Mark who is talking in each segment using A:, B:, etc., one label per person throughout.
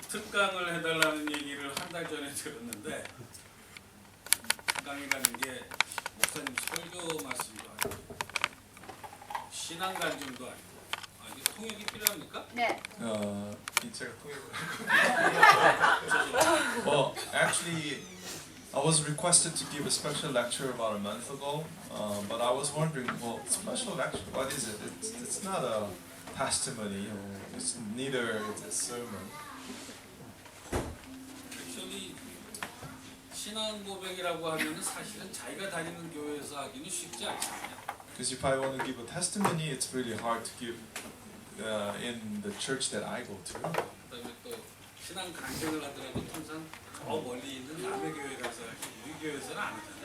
A: 특강을 해달라는 얘기를 한 달 전에 들었는데 특강이라는 게 목사님 설교 말씀도 아니고 신앙 간증도 아니고 이게 통역이 필요합니까?
B: 네.
C: 제가 통역을. Well, actually, I was requested to give a special lecture about a month ago, but I was wondering, well, special lecture, what is it? It's not a testimony, or it's neither it's a sermon.
A: Actually, 신앙 고백이라고 하면은 사실은 자기가 다니는 교회에서 하기는 쉽지 않잖아요.
C: Because if I want to give a testimony, it's really hard to give in the church that I go to.
A: 그다음에 또 신앙 간증을 하더라도 항상 저 멀리 있는 남의 교회 가서 우리 교회에서는 안 하잖아요.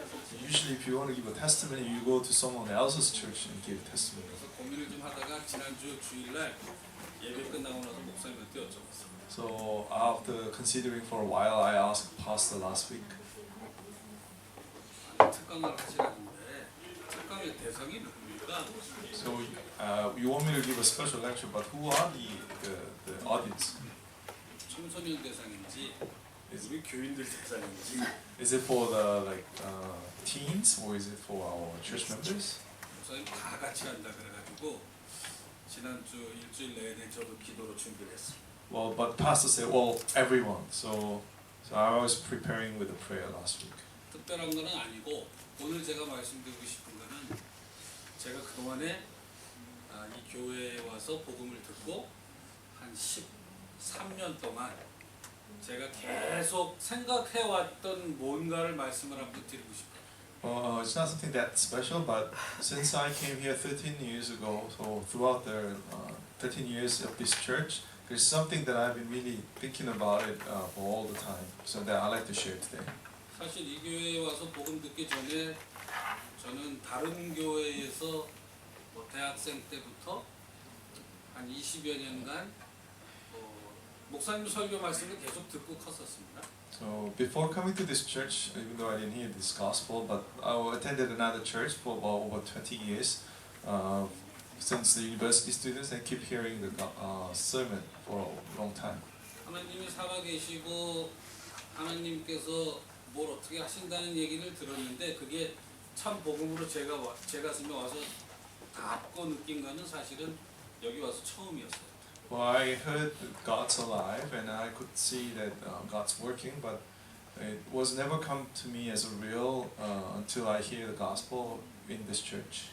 C: Usually, if you want to give a testimony, you go to someone else's church and give testimony.
A: 그래서 고민을 좀 하다가 지난주 주일날 예배 끝나고 나서 목사님한테 여쭤봤어요.
C: So after considering for a while, I asked Pastor last week.
A: 특강을 하시라는데 특강의 대상이 누굽니까?
C: So you want me to give a special lecture, but who are the audience?
A: 청소년 대상인지 우리 교인들 대상인지
C: Is it for the teens or is it for our church members?
A: 목사님 다 같이 한다 그래가지고 지난주 일주일 내내 저도 기도로 준비를 했어요.
C: Well, but Pastor said, well, everyone. So I was preparing with a prayer last week.
A: 특별한 건 아니고 오늘 제가 말씀드리고 싶은 거는 제가 그동안에 이 교회에 와서 복음을 듣고 한 13년 동안 제가 계속 생각해왔던 뭔가를 말씀을 한번 드리고 싶어요.
C: It's not something that special, but since I came here 13 years ago, so throughout the 13 years of this church, there's something that I've been really thinking about it for all the time, so that I'd like to share today.
A: 사실 이 교회에 와서 복음 듣기 전에 저는 다른 교회에서 대학생 때부터 한 20여 년간 목사님 설교 말씀을 계속 듣고 컸었습니다.
C: So before coming to this church, even though I didn't hear this gospel, but I attended another church for about over 20 years. Since the university students, I keep hearing the sermon for a long time.
A: 하나님이 살아계시고 하나님께서 뭘 어떻게 하신다는 얘기를 들었는데 그게 참 복음으로 제 가슴에 와서 닿고 느낀 거는 사실은 여기 와서 처음이었어요.
C: Well, I heard that God's alive and I could see that God's working, but it was never come to me as a real until I hear the gospel in this church.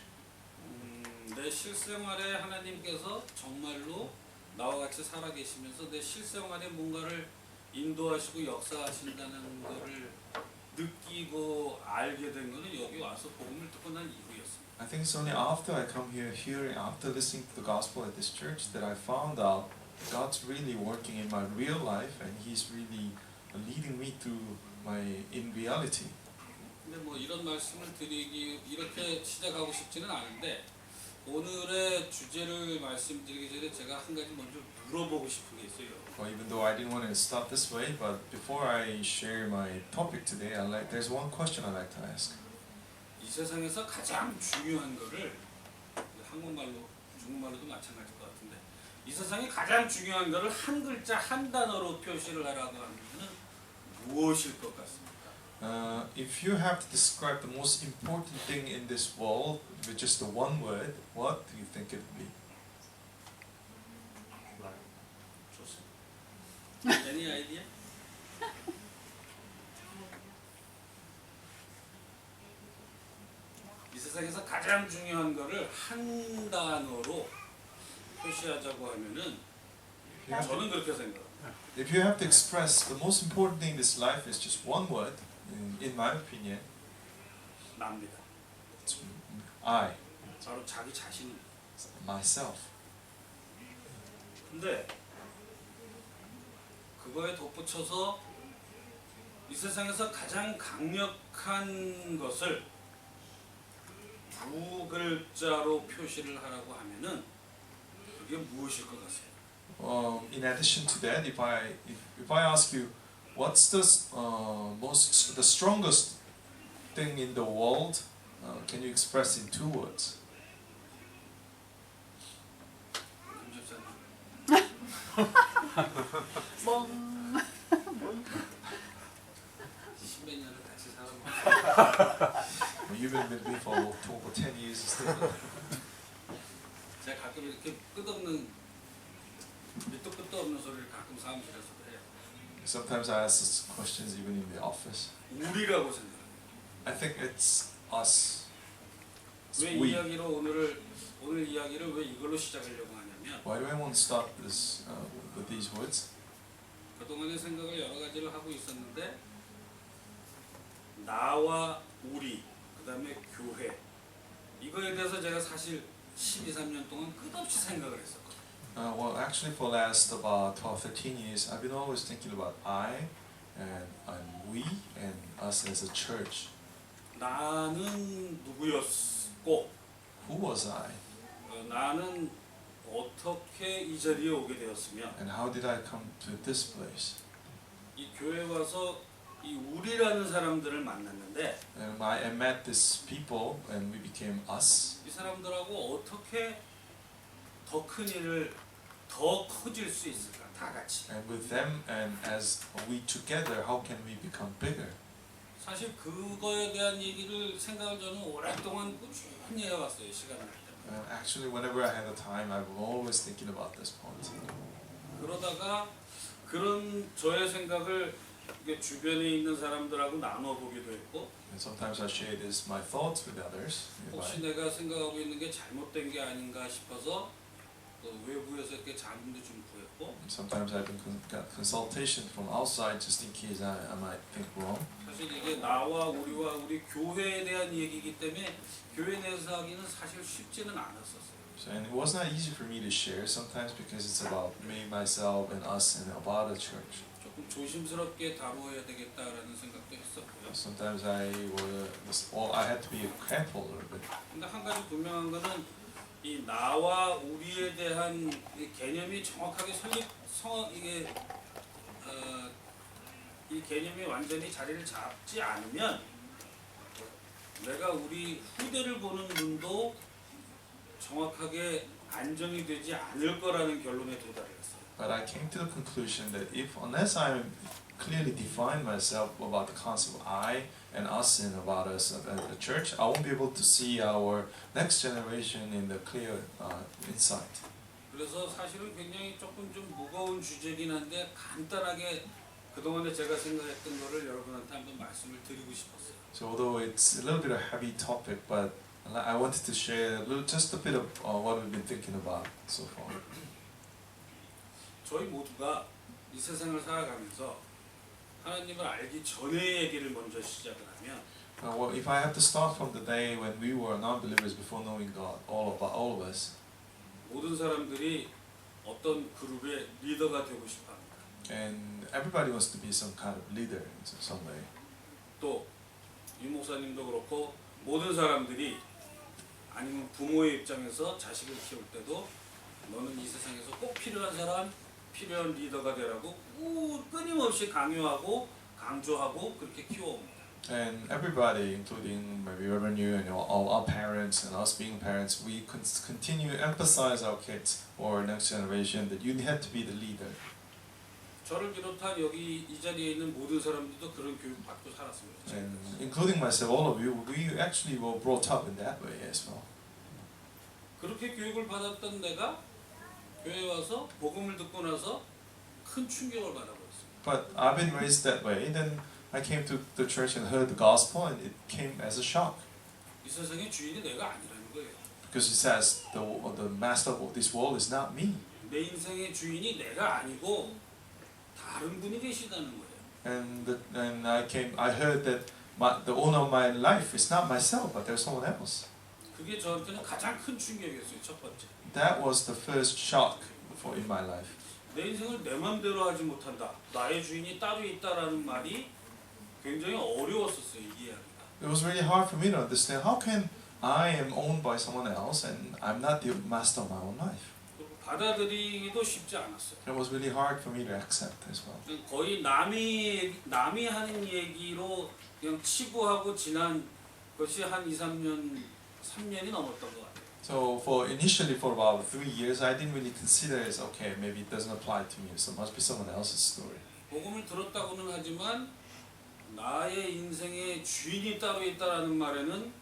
A: 내 실생활에 하나님께서 정말로 나와 같이 살아계시면서 내 실생활에 뭔가를 인도하시고 역사하신다는 것을 느끼고 알게 된 것은 여기 와서 복음을 듣고 난 이후였습니다.
C: I think it's only after I come here, after listening to the gospel at this church, that I found out God's really working in my real life, and He's really leading me through in reality.
A: 근데 뭐 이런 말씀을 드리기 이렇게 시작하고 싶지는 않은데 오늘의 주제를 말씀드리기 전에 제가 한 가지 먼저 물어보고 싶은 게 있어요.
C: Well, even though I didn't want to start this way, but before I share my topic today, there's one question I'd like to ask.
A: 이 세상에서 가장 중요한 거를 한국말로 중국말로도 마찬가지일 것 같은데 이 세상에 가장 중요한 거를 한 글자 한 단어로 표시를 하라고 하면은 무엇일 것 같습니까?
C: If you have to describe the most important thing in this world with just the one word, what do you think it would be?
A: 좋습니다. Any idea? 이 세상에서 가장 중요한 거를 한 단어로 표시하자고 하면은 저는 그렇게 생각합니다.
C: If you have to express the most important thing in this life is just one word, in my opinion,
A: 납니다.
C: it's I,
A: 바로 자기 자신입니다.
C: myself.
A: 근데 그거에 덧붙여서 이 세상에서 가장 강력한 것을 두 글자로 표시를 하라고 하면은 그게 무엇일 것 같아요?
C: In addition to that, if I ask you, what's the strongest thing in the world? Can you express in two words? You've been with me for over 10 years.
A: 제가 가끔 이렇게 끝없는 밑도 끝도 없는 소리를 가끔 사무실에서도 해요.
C: Sometimes I ask such questions even in the office.
A: 우리라고 생각해요.
C: I think it's us. It's
A: 왜
C: we.
A: 이야기로 오늘 이야기를 왜 이걸로 시작하려고 하냐면
C: Why do I want to start this with these words?
A: 그동안의 생각을 여러 가지를 하고 있었는데 나와 우리 그다음에 교회 이거에 대해서 제가 사실 12, 13년 동안 끝없이 생각을 했었거든요.
C: Well, actually, for the last about 12, 13 years, I've been always thinking about I and we and us as a church.
A: 나는 누구였고
C: Who was I?
A: 나는 어떻게 이 자리에 오게 되었으며
C: And how did I come to this place?
A: 이 교회에 와서 이 우리라는 사람들을 만났는데
C: And I met these people and we became us.
A: 이 사람들하고 어떻게 더 큰 일을 더 커질 수 있을까 다 같이.
C: And with them and as we together, how can we become bigger?
A: 사실 그거에 대한 얘기를 생각을 저는 오랫동안 꾸준히 해왔어요. 시간 날 때마다.
C: Actually, whenever I had the time, I was always thinking about this point.
A: 그러다가 그런 저의 생각을 이게 주변에 있는 사람들하고 나눠보기도 했고
C: And sometimes I share this my thoughts with others.
A: 혹시 내가 생각하고 있는 게 잘못된 게 아닌가 싶어서 또 외부에서 이렇게 자문도 좀 구했고
C: Sometimes I've been got consultation from outside just in case I might think wrong.
A: 사실 이게 나와 우리와 우리 교회에 대한 얘기이기 때문에 교회 내에서 하기는 사실 쉽지는 않았었어요.
C: And it was not easy for me to share sometimes because it's about me, myself, and us, and about the church.
A: 조금 조심스럽게 다루어야 되겠다라는 생각도 했었고요.
C: Sometimes I had to be careful a little bit.
A: 근데 한 가지 분명한 거는 이 나와 우리에 대한 이 개념이 정확하게 이 개념이 완전히 자리를 잡지 않으면 내가 우리 후대를 보는 눈도 정확하게 안정이 되지 않을 거라는 결론에 도달했어요.
C: But I came to the conclusion that unless I clearly define myself about the concept of I and us and about us as a church, I won't be able to see our next generation in the clear insight.
A: 그래서 사실은 굉장히 조금 좀 무거운 주제긴 한데 간단하게 그동안에 제가 생각했던 거를 여러분한테 한번 말씀을 드리고 싶었어요.
C: So although it's a little bit of a heavy topic, but I wanted to share just a bit of what we've been thinking about so far.
A: 저희 모두가 이 세상을 살아가면서 하나님을 알기 전의 얘기를 먼저 시작을 하면
C: Well, if I have to start from the day when we were non-believers before knowing God, all of us,
A: 모든 사람들이 어떤 그룹의 리더가 되고 싶어합니다.
C: and everybody wants to be some kind of leader in some way.
A: 또 유 목사님도 그렇고 모든 사람들이 아니면 부모의 입장에서 자식을 키울 때도 너는 이 세상에서 꼭 필요한 사람, 필요한 리더가 되라고 끊임없이 강요하고 강조하고 그렇게 키워옵니다.
C: And everybody, including maybe Reverend you and all our parents and us being parents, we continue to emphasize our kids or next generation that you have to be the leader.
A: 저를 비롯한 여기 이 자리에 있는 모든 사람들도 그런 교육 받고 살았습니다.
C: And including myself, all of you, we actually were brought up in that way as well.
A: 그렇게 교육을 받았던 내가 교회에 와서 복음을 듣고 나서 큰 충격을 받아버렸습니다.
C: But I've been raised that way. Then I came to the church and heard the gospel, and it came as a shock.
A: 이 세상의 주인이 내가 아니라는 거예요.
C: Because it says the master of this world is not me.
A: 내 인생의 주인이 내가 아니고 다른 분이 계시다는 거예요.
C: And I heard that the owner of my life is not myself, but there's someone else.
A: 그게 저한테는 가장 큰 충격이었어요. 첫 번째.
C: That was the first shock in my life.
A: 내 인생을 내 맘대로 하지 못한다. 나의 주인이 따로 있다라는 말이 굉장히 어려웠었어요. 이해하기가.
C: It was really hard for me to understand how can I am owned by someone else and I'm not the master of my own life.
A: 받아들이기도 쉽지 않았어요.
C: It was really hard for me to accept as well.
A: 거의 남이 하는 얘기로 그냥 치부하고 지난 것이 한 3년이 넘었던 것 같아요.
C: So initially for about 3 years, I didn't really consider it as okay, maybe it doesn't apply to me, so it must be someone else's story.
A: 복음을 들었다고는 하지만 나의 인생의 주인이 따로 있다라는 말에는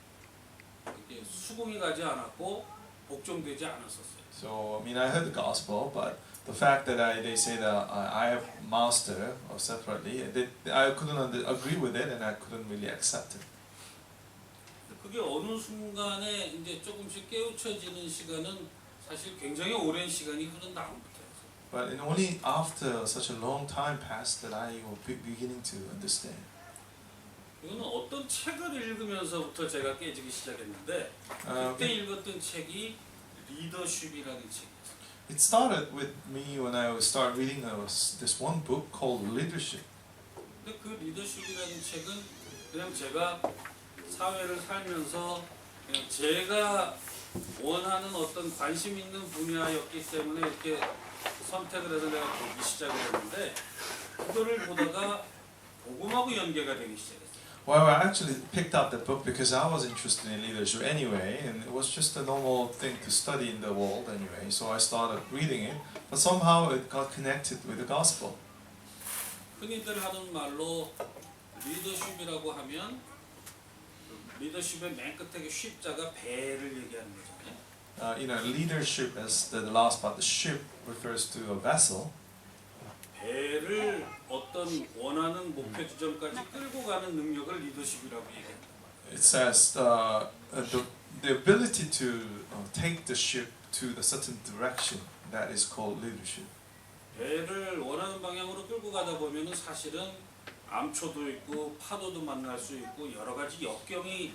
A: 이렇게 수긍이 가지 않았고 복종되지 않았었어요.
C: So I mean, I heard the gospel, but the fact that they say that I have master or separately, I couldn't agree with it, and I couldn't really accept it.
A: 그게 어느 순간에 이제 조금씩 깨우쳐지는 시간은 사실 굉장히 오랜 시간이 흐른 다음부터였어요.
C: But only after such a long time passed that I was beginning to understand.
A: 이거는 어떤 책을 읽으면서부터 제가 깨지기 시작했는데 그때 읽었던 책이 리더십이라는 책이었어요.
C: It started with me when I started reading this one book called Leadership.
A: 근데 그 리더십이라는 책은 그냥 제가 사회를 살면서 그냥 제가 원하는 어떤 관심 있는 분야였기 때문에 이렇게 선택을 해서 내가 보기 시작을 했는데 그거를 보다가 복음하고 연계가 되기 시작했어요.
C: Well, I actually picked up the book because I was interested in leadership anyway, and it was just a normal thing to study in the world anyway. So I started reading it, but somehow it got connected with the gospel.
A: 흔히들 하는 말로 리더십이라고 하면 리더십의 맨 끝에 십자가 배를 얘기하는 거잖아요.
C: Leadership as the last part, the ship refers to a vessel.
A: 배를 어떤 원하는 목표 지점까지 끌고 가는 능력을 리더십이라고 얘기합니다.
C: It says the ability to take the ship to the certain direction, that is called leadership.
A: 배를 원하는 방향으로 끌고 가다 보면은 사실은 암초도 있고 파도도 만날 수 있고 여러 가지 역경이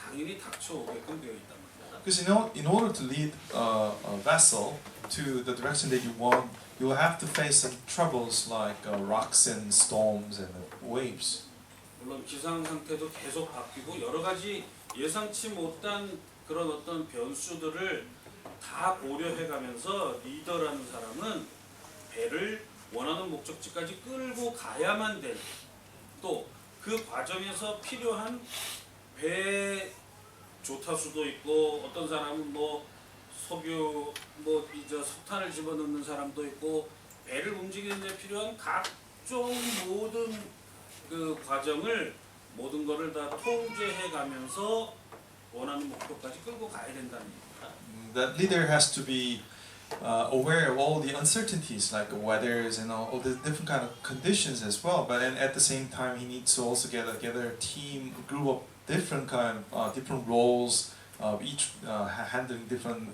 A: 당연히 닥쳐오게끔 되어 있단 말이야.
C: Because in order to lead a vessel to the direction that you want, you will have to face some troubles like rocks and storms and waves.
A: 물론 기상 상태도 계속 바뀌고 여러 가지 예상치 못한 그런 어떤 변수들을 다 고려해가면서 리더라는 사람은 배를 원하는 목적지까지 끌고 가야만 되는 또 그 과정에서 필요한 배 조타수도 있고 어떤 사람은 뭐 석유 이제 석탄을 집어넣는 사람도 있고 배를 움직이는 데 필요한 각종 모든 그 과정을 모든 거를 다 통제해 가면서 원하는 목표까지 끌고 가야 된다는 얘기입니다.
C: That leader has to be aware of all the uncertainties like the weathers and all the different kind of conditions as well. But then at the same time, he needs to also get together a team, a group of different different roles, each handling different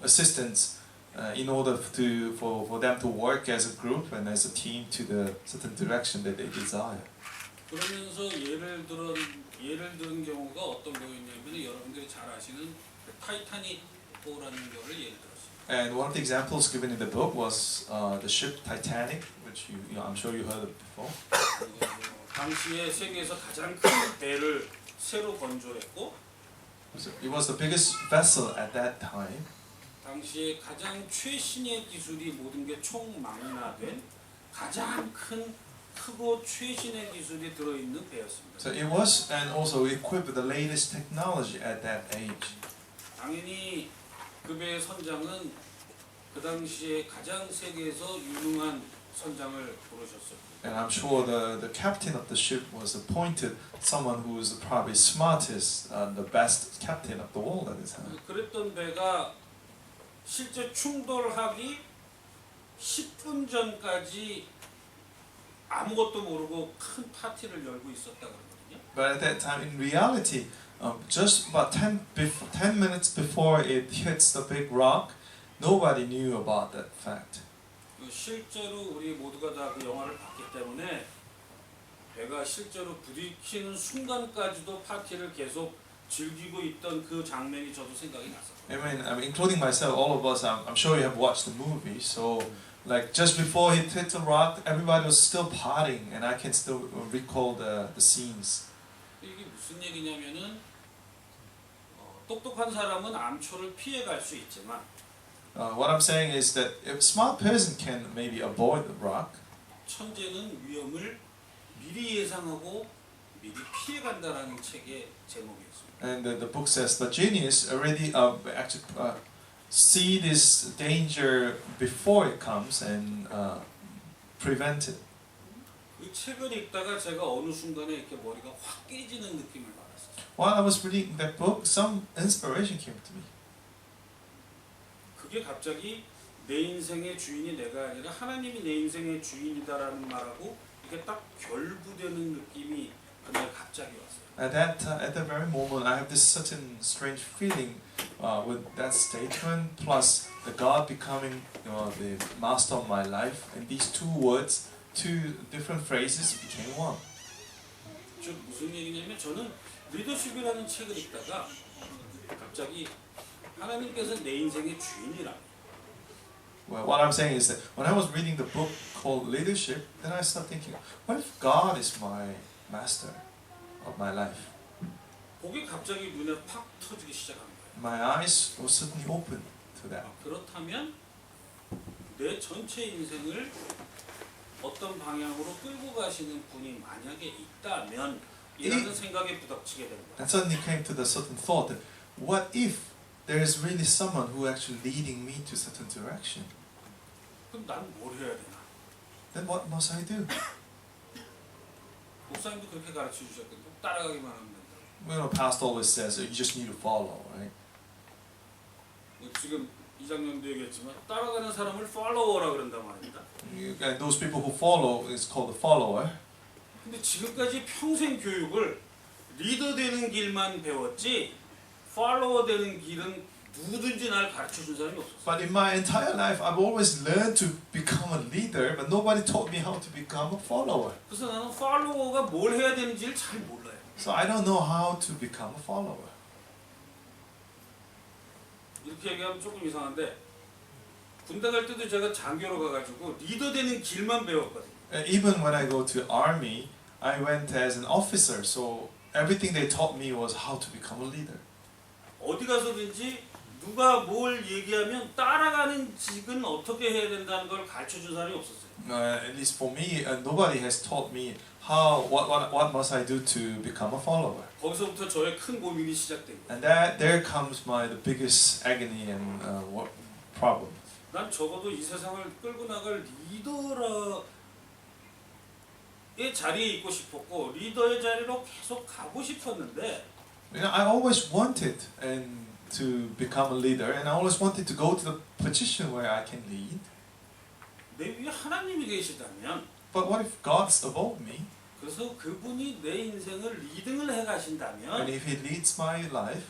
C: assistants in order for them to work as a group and as a team to the certain direction that they desire.
A: 그러면서 예를 들은 경우가 어떤 거였냐면 여러분들이 잘 아시는 타이타닉호라는 거를 예를 들었어요.
C: And one of the examples given in the book was the ship Titanic, which I'm sure you heard of before.
A: 당시에 세계에서 가장 큰 배를 새로 건조했고,
C: It was the biggest vessel at that time.
A: 당시에 가장 최신의 기술이 모든 게 총망라된 가장 크고 최신의 기술이 들어있는 배였습니다.
C: So it was and also equipped with the latest technology at that age.
A: 당연히 그 배의 선장은 그 당시에 가장 세계에서 유능한 선장을 부르셨어요.
C: And I'm sure the captain of the ship was appointed someone who was probably smartest, the best captain of the world at the time.
A: 그랬던 배가 실제 충돌하기 10분 전까지 아무것도 모르고 큰 파티를 열고 있었다 그러거든요.
C: But at that time, in reality, just about 10 minutes before it hits the big rock, nobody knew about that fact.
A: 실제로 우리 모두가 다 그 영화를 봤기 때문에 배가 실제로 부딪히는 순간까지도 파티를 계속 즐기고 있던 그 장면이 저도 생각이 났어요.
C: I mean, including myself, all of us. I'm sure you have watched the movie. So, like just before it hit the rock, everybody was still partying, and I can still recall the scenes.
A: 이게 무슨 얘기냐면은 똑똑한 사람은 암초를 피해갈 수 있지만
C: What I'm saying is that if a smart person can maybe avoid the rock,
A: 천재는 위험을 미리 예상하고 미리 피해간다라는 책의 제목이었습니다.
C: and the book says the genius already actually see this danger before it comes and prevent it.
A: 이 책을 읽다가 제가 어느 순간에 이렇게 머리가 확 깨지는 느낌을 받았어요.
C: While I was reading that book, some inspiration came to me.
A: 그게 갑자기 내 인생의 주인이 내가 아니라 하나님이 내 인생의 주인이다라는 말하고 이게 딱 결부되는 느낌이 그날 갑자기 왔어요.
C: At the very moment, I have this certain strange feeling with that statement, plus the God becoming the master of my life, and these two words, two different phrases became one.
A: 즉 무슨 얘기냐면 저는 리더십이라는 책을 읽다가 갑자기 하나님께서 내 인생의 주인이라.
C: Well, what I'm saying is that when I was reading the book called Leadership, then I started thinking, what if God is my master of my life?
A: 그게 갑자기 눈에 팍 터지기 시작한 거예요.
C: My eyes were suddenly open to that.
A: 그렇다면 내 전체 인생을 어떤 방향으로 끌고 가시는 분이 만약에 있다면 이라는 생각에 부닥치게 된 거예요.
C: And suddenly came to the certain thought that what if there is really someone who actually leading me to certain direction?
A: 그럼 난 뭘 해야 되나?
C: Then what must I do?
A: 목사님도 그렇게 가르쳐 주셨거든요. 따라가기만 하면 된다.
C: You know, pastor always says you just need to follow, right?
A: 지금 이장님도 얘기했지만 따라가는 사람을 팔로워라 그런단 말입니다.
C: And those people who follow is called the follower.
A: 근데 지금까지 평생 교육을 리더 되는 길만 배웠지 팔로워 되는 길은 누구든지 날 가르쳐 준 사람이 없었어요.
C: But in my entire life, I've always learned to become a leader, but nobody taught me how to become a follower.
A: 그래서 나는 팔로워가 뭘 해야 되는지를 잘 몰라요.
C: So I don't know how to become a follower.
A: 이렇게 얘기하면 조금 이상한데 군대 갈 때도 제가 장교로 가가지고 리더 되는 길만 배웠거든요.
C: Even when I go to army, I went as an officer, so everything they taught me was how to become a leader.
A: 어디 가서든지 누가 뭘 얘기하면 따라가는 직은 어떻게 해야 된다는 걸 가르쳐 준 사람이 없었어요.
C: At least for me, nobody has taught me what must I do to become a follower.
A: 거기서부터 저의 큰 고민이 시작된 거예요.
C: And there comes the biggest agony and problem.
A: 난 적어도 이 세상을 끌고 나갈 리더의 자리에 있고 싶었고 리더의 자리로 계속 가고 싶었는데
C: You know, I always wanted to become a leader, and I always wanted to go to the position where I can lead.
A: 내 위에 하나님이 계시다면
C: But what if God's above me?
A: 그래서 그분이 내 인생을 리딩을 해
C: And
A: 가신다면
C: if He leads my life,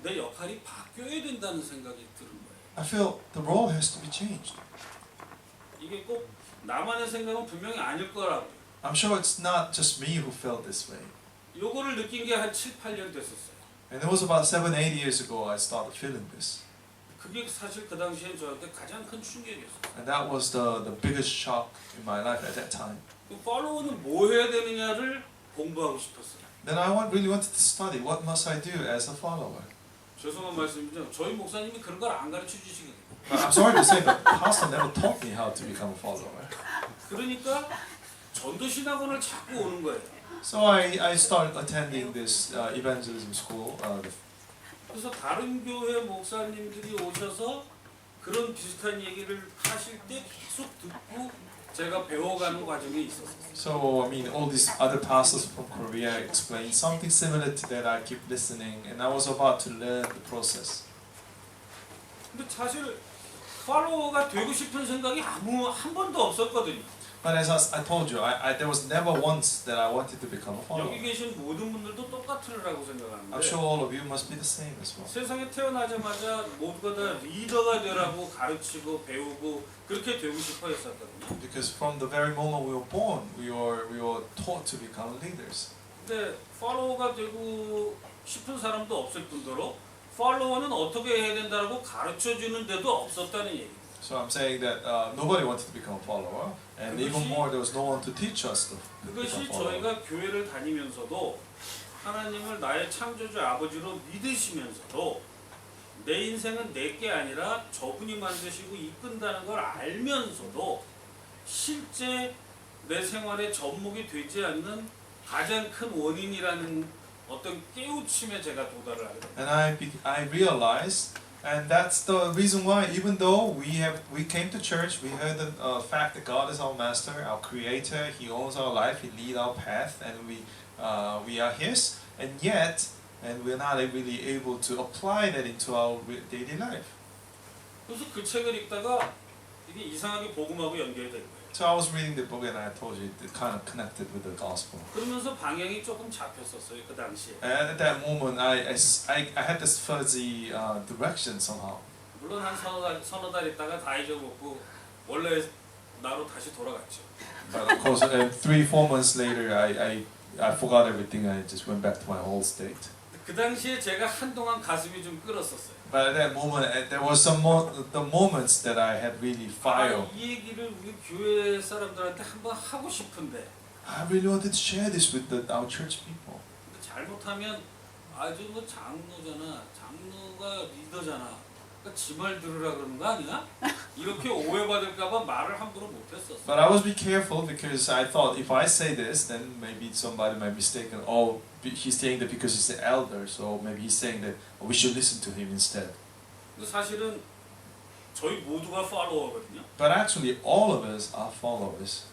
A: 내 역할이 바뀌어야 된다는 생각이 드는 거예요.
C: I feel the role has to be changed.
A: 이게 꼭 나만의 생각은 분명히 아닐 거라고.
C: I'm sure it's not just me who felt this way.
A: 요거를 느낀 게 한 7, 8년 됐었어요.
C: And it was about 7, 8 years ago I started feeling this.
A: 그게 사실 그 당시에 저한테 가장 큰 충격이었어요.
C: And that was the biggest shock in my life at that time.
A: 그 팔로워는 뭐 해야 되느냐를 공부하고 싶었어요.
C: Then I really wanted to study what must I do as a follower.
A: 죄송한 말씀이죠. 저희 목사님이 그런 걸 안 가르쳐 주시거든요.
C: I'm sorry to say, but pastor never taught me how to become a follower.
A: 그러니까 전도 신학원을 자꾸 오는 거예요.
C: So I started attending this evangelism school.
A: 그래서 다른 교회 목사님들이 오셔서 그런 비슷한 얘기를 하실 때 계속 듣고 제가 배워가는 과정에 있었어요.
C: So I mean, all these other pastors from Korea explained something similar to that. I keep listening, and I was about to learn the process.
A: 근데 사실 팔로워가 되고 싶은 생각이 한 번도 없었거든요.
C: But as I told you, there was never once that I wanted to become a follower.
A: 여기 계신 모든 분들도 똑같으라고 생각하는데
C: I'm sure all of you must be the same as well.
A: 세상에 태어나자마자 모두가 다 리더가 되라고 가르치고 배우고 그렇게 되고 싶어 했었거든요.
C: Because from the very moment we were born, we were taught to become leaders.
A: 근데 팔로워가 되고 싶은 사람도 없을 뿐더러 팔로워는 어떻게 해야 된다고 가르쳐 주는 데도 없었다는 얘기예요.
C: So I'm saying that nobody wanted to become a follower, and even more, there was no one to teach us to become a
A: 그것이
C: follower.
A: 저희가 교회를 다니면서도 하나님을 나의 창조주 아버지로 믿으시면서도 내 인생은 내게 아니라 저분이 만드시고 이끈다는 걸 알면서도 실제 내 생활의 접목이 되지 않는 가장 큰 원인이라는 어떤 깨우침에 제가 도달을 하게 됩니다.
C: And I realized And that's the reason why, even though we came to church, we heard the fact that God is our master, our creator, He owns our life, He leads our path, and we are His, and we're not really able to apply that into our daily life.
A: 그래서 그 책을 읽다가 이게 이상하게 복음하고 연결된 거예요.
C: So I was reading the book and I told you it kind of connected with the gospel.
A: 그러면서 방향이 조금 잡혔었어요 그 당시에.
C: And at that moment, I had this fuzzy direction somehow.
A: 물론 한 서너 달 있다가 다 잊어먹고 원래 나로 다시 돌아갔죠.
C: But of course, 3-4 months later, I forgot everything. I just went back to my old state.
A: 그 당시에 제가 한동안 가슴이 좀 끓었었어요.
C: But at that moment, there was the moments that I had really fire.
A: 이 얘기를 우리 교회 사람들한테 한번 하고 싶은데.
C: I really wanted to share this with our church people.
A: 잘못하면 아주 뭐 장로잖아, 장로가 리더잖아. 그러니까 지 말 들으라 그러는 거 아니야? 이렇게 오해받을까봐 말을 함부로 못했었어.
C: But I was be careful because I thought if I say this, then maybe somebody might be mistaken. Oh, he's saying that because he's the elder, so maybe he's saying that we should listen to him instead.
A: 사실은 저희 모두가 팔로워거든요.
C: But actually, all of us are followers.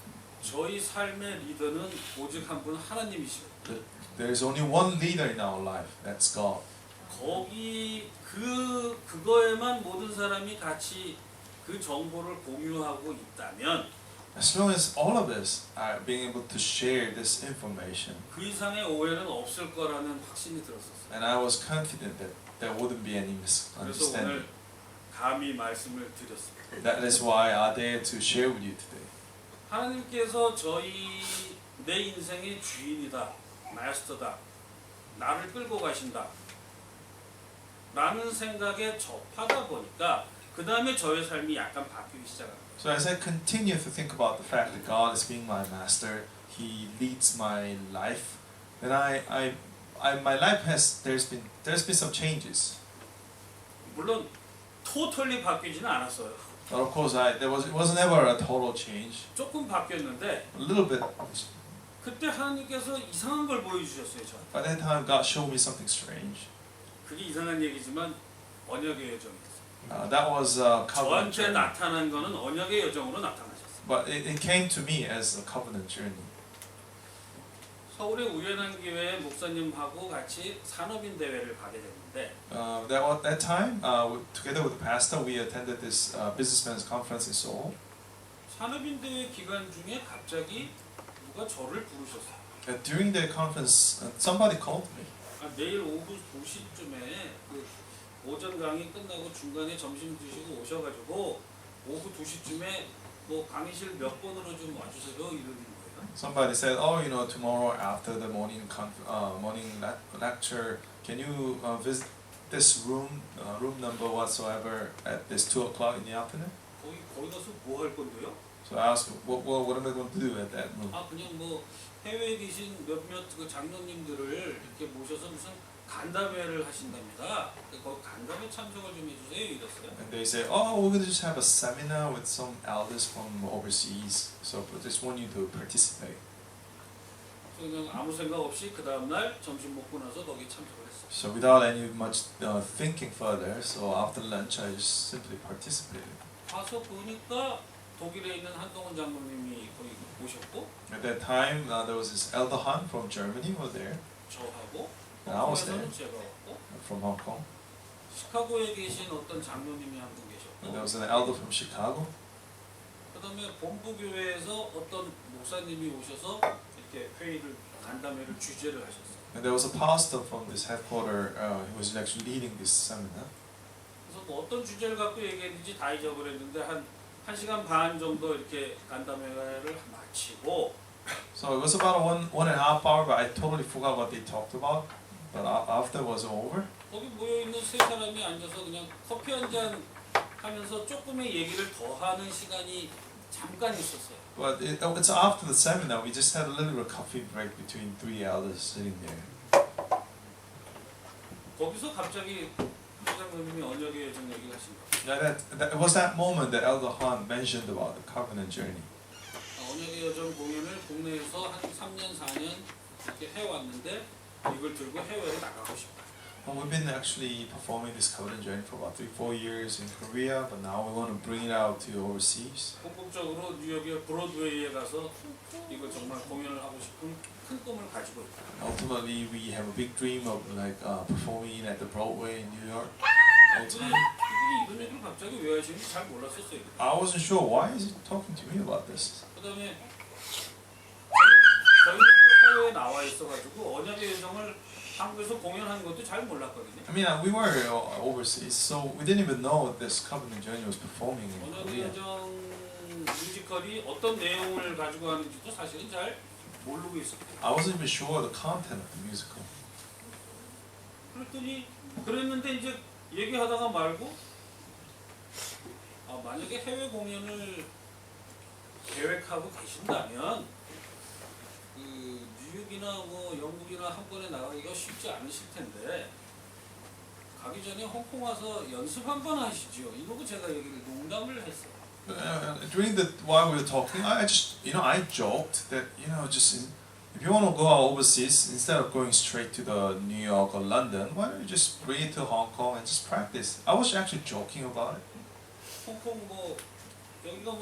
A: 저희 삶의 리더는 오직 한 분 하나님이시거든요.
C: There is only one leader in our life. That's God.
A: 거기 그거에만 모든 사람이 같이 그 정보를 공유하고 있다면
C: As long as all of us are being able to share this information,
A: 그 이상의 오해는 없을 거라는 확신이 들었었어요.
C: and I was confident that there wouldn't be any
A: 그래서
C: misunderstanding.
A: 오늘 감히 말씀을 드렸습니다.
C: That is why I dare to share with you today.
A: 하나님께서 내 인생의 주인이다, 마스터다, 나를 끌고 가신다 라는 생각에 접하다 보니까 그 다음에 저의 삶이 약간 바뀌기 시작합니다.
C: So as I continue to think about the fact that God is being my master, He leads my life, then my life there's been some changes.
A: 물론 totally 바뀌지는 않았어요.
C: But of course, it was never a total change.
A: 조금 바뀌었는데
C: A little bit.
A: 그때 하나님께서 이상한 걸 보여주셨어요. 저한테.
C: By that time, God showed me something strange.
A: 그게 이상한 얘기지만 언약의 여정이었어요.
C: That was covenant
A: 저한테
C: journey.
A: 나타난 거는 언약의 여정으로 나타나셨어요.
C: But it came to me as a covenant journey.
A: 서울의 우연한 기회에 목사님하고 같이 산업인 대회를 가게 됐는데
C: That time, together with the pastor, we attended this businessmen's conference in Seoul.
A: 산업인 대회 기간 중에 갑자기 누가 저를 부르셨어요.
C: During the conference, somebody called me.
A: 내일 오후 2시쯤에 그 오전 강의 끝나고 중간에 점심 드시고 오셔가지고 오후 2시쯤에 뭐 강의실 몇 번으로 좀 와주세요 이러는 거예요.
C: Somebody said, "Oh, tomorrow after the morning lecture, can you visit this room number whatsoever at this 2:00 in the afternoon?"
A: 거기 가서 뭐 할 건데요?
C: So I asked, "What am I going to do at that room?"
A: 그냥 뭐 해외에 계신 몇몇 그 장로님들을 이렇게 모셔서 무슨 간담회를 하신답니다. 거기 간담회 참석을 좀 해주세요 이랬어요.
C: And they say, "Oh, we're going to just have a seminar with some elders from overseas. So we just want you to participate."
A: 그냥 아무 생각 없이 그 다음 날 점심 먹고 나서 거기 참석을 했어요.
C: So without any much thinking further, so after lunch I just simply participated.
A: 가서 보니까 독일에 있는 한동훈 장로님이 거기 오셨고
C: At that time, there was this elder Han from Germany was there,
A: 저하고
C: and I was there
A: 홍콩에서는 제가 왔고
C: from Hong Kong.
A: 시카고에 계신 어떤 장로님이 한 분
C: And there
A: 계셨고
C: was an elder from Chicago.
A: 그다음에 본부교회에서 어떤 목사님이 오셔서 이렇게 회의를 간담회를 주재를 하셨어요.
C: And there was a pastor from this headquarter who was actually leading this seminar.
A: 그래서 뭐 어떤 주제를 갖고 얘기했는지 다 잊어버렸는데 한 1시간 반 정도 이렇게 간담회를 마치고
C: So it was about 1.5 hour, but I totally forgot what they talked about. But after it was over,
A: 거기 모여있는 세 사람이 앉아서 그냥 커피 한 잔 하면서 조금의 얘기를 더 하는 시간이 잠깐 있었어요.
C: but it's after the seminar, we just had a little coffee break between 3 elders sitting there.
A: 거기서 갑자기 회장님이 언약의 여정 얘기를 하신 거예요.
C: It was that moment that Elder Han mentioned about the covenant journey.
A: 언약의 여정 공연을 국내에서 한 3년, 4년 이렇게 해왔는데 이걸 들고 해외로 나가고 싶다.
C: Well, we've been actually performing this covenant journey for about 3-4 years in Korea, but now we want to bring it out to overseas.
A: 궁극적으로 뉴욕의 브로드웨이에 가서 이거 정말 공연을 하고 싶은 큰 꿈을 가지고 있다.
C: Ultimately, we have a big dream of performing at the Broadway in New York.
A: 이분이 이런 얘기를 갑자기 왜 하시는지 잘 몰랐었어요.
C: I wasn't sure why is he talking to me about this.
A: 그다음에 저희 해외에 나와 있어가지고 언약의 여정을 한국에서 공연하는 것도 잘 몰랐거든요.
C: I mean, we were overseas, so we didn't even know this covenant journey was performing in
A: 언약의
C: Korea.
A: 여정 뮤지컬이 어떤 내용을 가지고 하는지도 사실은 잘 모르고 있었어요.
C: I wasn't even sure the content of the musical.
A: 그랬는데 이제 얘기하다가 말고 만약에 해외 공연을 계획하고 계신다면 그 뉴욕이나 뭐 영국이나 한 번에 나가기가 쉽지 않으실 텐데 가기 전에 홍콩 와서 연습 한번 하시죠. 이러고 제가 얘기를 농담을 했어요.
C: During while we were talking, I joked that if you want to go out overseas, instead of going straight to the New York or London, why don't you just bring it to Hong Kong and just practice? I was actually joking about it.
A: 홍콩 여기가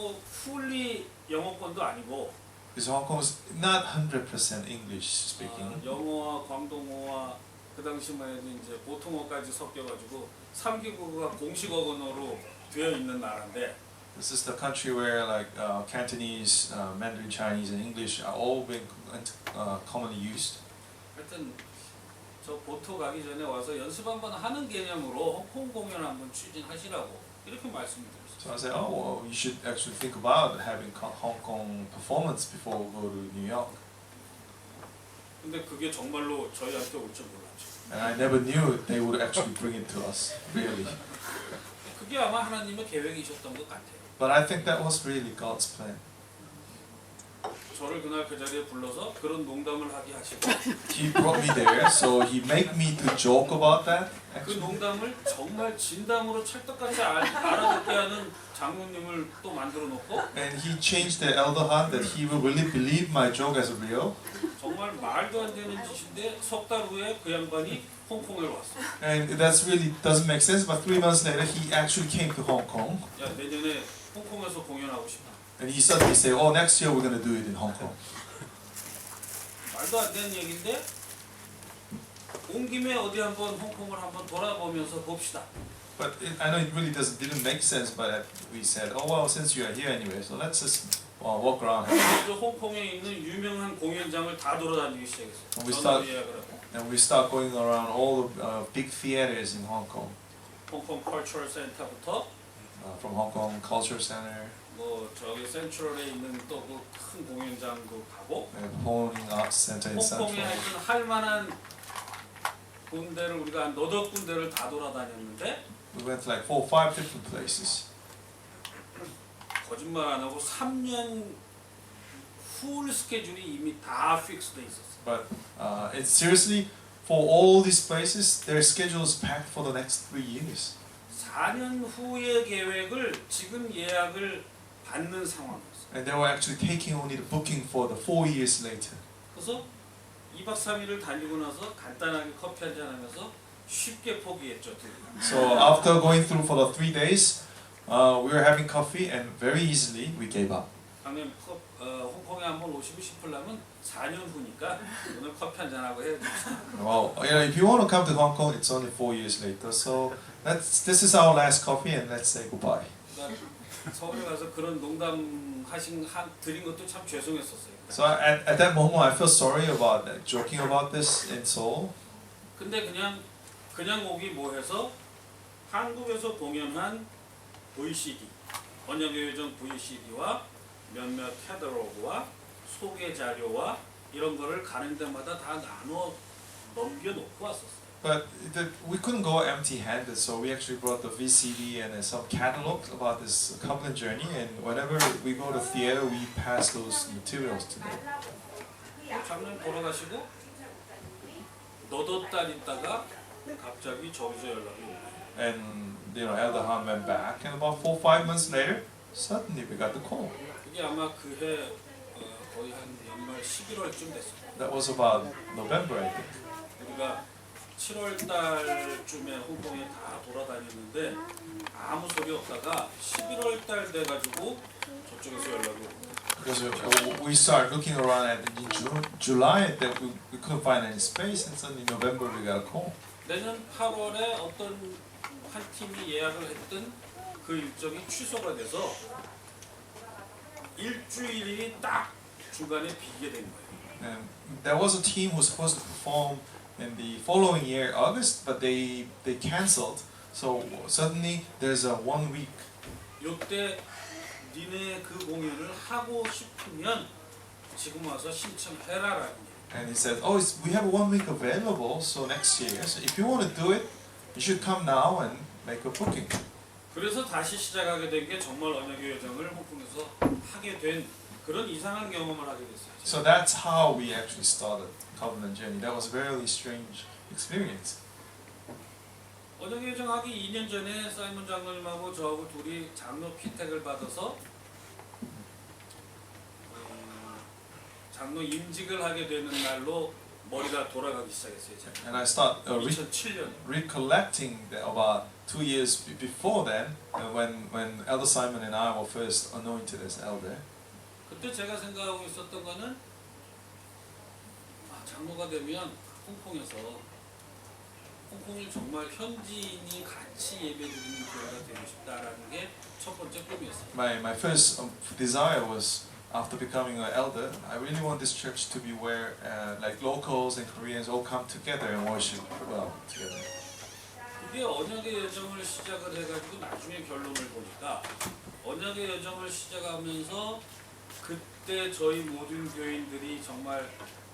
A: 풀리 영어권도 아니고
C: Because Hong Kong is not 100% English speaking.
A: 영어와 광동어와 그 당시만 해도 이제 보통어까지 섞여가지고 3개국어가 공식 언어로 되어 있는 나라인데.
C: This is the country where Cantonese, Mandarin Chinese, and English are all being commonly used.
A: 하여튼 저 보토 가기 전에 와서 연습 한번 하는 개념으로 홍콩 공연 한번 추진하시라고 이렇게 말씀드렸어요.
C: So I said, oh well, you should actually think about having Hong Kong performance before we go to New York.
A: 근데 그게 정말로 저희한테 올 줄 몰랐죠.
C: And I never knew they would actually bring it to us, really.
A: 그게 아마 하나님의 계획이셨던 것 같아요.
C: But I think that was really God's plan.
A: 저를 그날 그 자리에 불러서 그런 농담을 하게 하시고
C: He brought me there, so he made me to joke about that.
A: 그 농담을 정말 진담으로 찰떡같이 알아듣게 하는 장로님을 또 만들어 놓고
C: And he changed the elder Han that he will really believe my joke as real.
A: 정말 말도 안 되는 짓인데 석 달 후에 그 양반이 홍콩에 왔어.
C: And that's really doesn't make sense. But 3 months later, he actually came to Hong Kong.
A: 야 내년에 홍콩에서 공연하고 싶다.
C: And he suddenly said, "Oh, next year we're going to do it in Hong Kong."
A: 말도 안 되는 얘기인데 온 김에 어디 한번 홍콩을 한번 돌아보면서 봅시다.
C: But I know it really didn't make sense. But we said, "Oh well, since you are here anyway, so let's just walk around."
A: 그래서 홍콩에 있는 유명한 공연장을 다 돌아다니기 시작했어요.
C: And we start going around all the big theaters in Hong Kong.
A: 홍콩 컬처럴 센터부터
C: From Hong Kong Culture Center.
A: 뭐 저기 센트럴에 있는 또 그 큰 공연장도 가고
C: Performing Arts Center in
A: 홍콩에
C: Central.
A: 하여튼 할 만한 군데를 우리가 한 8군데를 다 돌아다녔는데
C: We went to 4 or 5 different places.
A: 거짓말 안 하고 3년 풀 스케줄이 이미 다 픽스돼 있었어.
C: But it's seriously, for all these places, their schedule is packed for the next 3 years.
A: 4년 후의 계획을 지금 예약을 받는 상황이었어.
C: And they were actually taking only the booking for the 4 years later.
A: 그래서 2박 3일을 다니고 나서 간단하게 커피 한잔 하면서 쉽게 포기했죠.
C: So after going through for the 3 days, we were having coffee and very easily we gave up.
A: 형님 홍콩에 한번 오시고 싶으려면 4년 후니까 오늘 커피 한잔 하고 해야지.
C: Well, if you want to come to Hong Kong, it's only 4 years later. So this is our last coffee and let's say goodbye.
A: 서울에 가서 그런 농담 드린 것도 참 죄송했었어요.
C: So at that moment, I felt sorry about joking about this in Seoul.
A: 근데 그냥 오기 뭐해서 한국에서 공연한 VCD, 언약의 여정 VCD와 몇몇 캐더로그와 소개 자료와 이런 거를 가는 데마다 다 나눠 넘겨놓고 왔었어요.
C: But we couldn't go empty-handed, so we actually brought the VCD and some catalogs about this covenant journey. And whenever we go to theater, we pass those materials to them.
A: 장로님 돌아가시고 너도 딸 있다가 갑자기 저기서 연락이 오고.
C: And Elder Han went back, and about 4 or 5 months later, suddenly we got the call.
A: 그게 아마 그해 거의 한 연말 11월쯤 됐어요.
C: That was about November, I think.
A: 우리가 7월 달쯤에 홍콩에 다 돌아다녔는데 아무 소리 없다가 11월 달 돼가지고 저쪽에서 연락이 오고
C: Because we started looking around at in July that we couldn't find any space, and suddenly in November we got a call.
A: 내년 8월에 어떤 한 팀이 예약을 했던 그 일정이 취소가 돼서 일주일이 딱 중간에 비게 된 거예요.
C: And there was a team who was supposed to perform in the following year, August, but they cancelled. So suddenly there's a 1 week.
A: 이때 니네 그 공연을 하고 싶으면 지금 와서 신청해라라는 얘기예요.
C: And he said, "Oh, we have 1 week available, so next year. So if you want to do it, you should come now and make a booking."
A: 그래서 다시 시작하게 된 게 정말 언약의 여정을 홍콩에서 하게 된 그런 이상한 경험을 하게 됐어요.
C: So that's how we actually started Covenant Journey. That was a very strange experience.
A: 언약의 여정 하기 2년 전에 사이먼 장로님하고 저하고 둘이 장로 피택을 받아서 장로 임직을 하게 되는 날로 머리가 돌아가기 시작했어요. 제가.
C: And I start
A: 2007년.
C: recollecting that about 2 years before then, when Elder Simon and I were first anointed as elder.
A: 그때 제가 생각하고 있었던 거는 장로가 되면 홍콩을 정말 현지인이 같이 예배드리는 교회가 되고 싶다라는 게 첫 번째 꿈이었어요.
C: My first desire was, after becoming an elder, I really want this church to be where like locals and Koreans all come together and worship well together.
A: 이게 언약의 여정을 시작을 해가지고 나중에 결론을 보니까 언약의 여정을 시작하면서 그때 저희 모든 교인들이 정말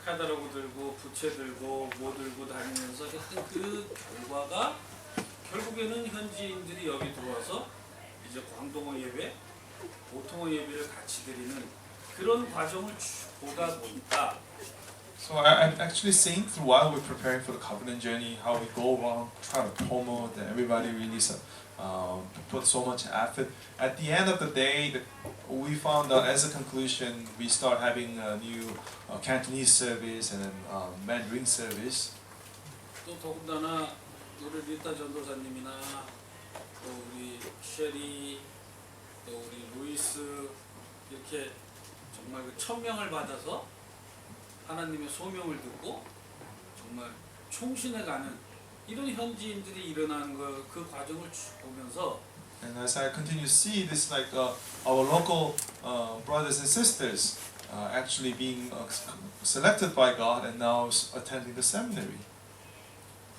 A: 카다로그 들고 부채 들고 뭐 들고 다니면서 했던 그 결과가 결국에는 현지인들이 여기 들어와서 이제 광동어 예배, 보통어 예배를 같이 드리는 그런 과정을 쭉 보다 보니까
C: So I'm actually seeing through while we're preparing for the covenant journey how we go around trying to promote and everybody really put so much effort. At the end of the day, we found out as a conclusion we start having a new Cantonese service and Mandarin service.
A: 또 더군다나 우리 리타 전도사님이나 또 우리 쉐리 또 우리 루이스 이렇게 정말 그 천명을 받아서 하나님의 소명을 듣고 정말 총신해가는 이런 현지인들이 일어나는 그 과정을 쭉 보면서
C: And as I continue to see this, like our local brothers and sisters actually being selected by God and now attending the seminary.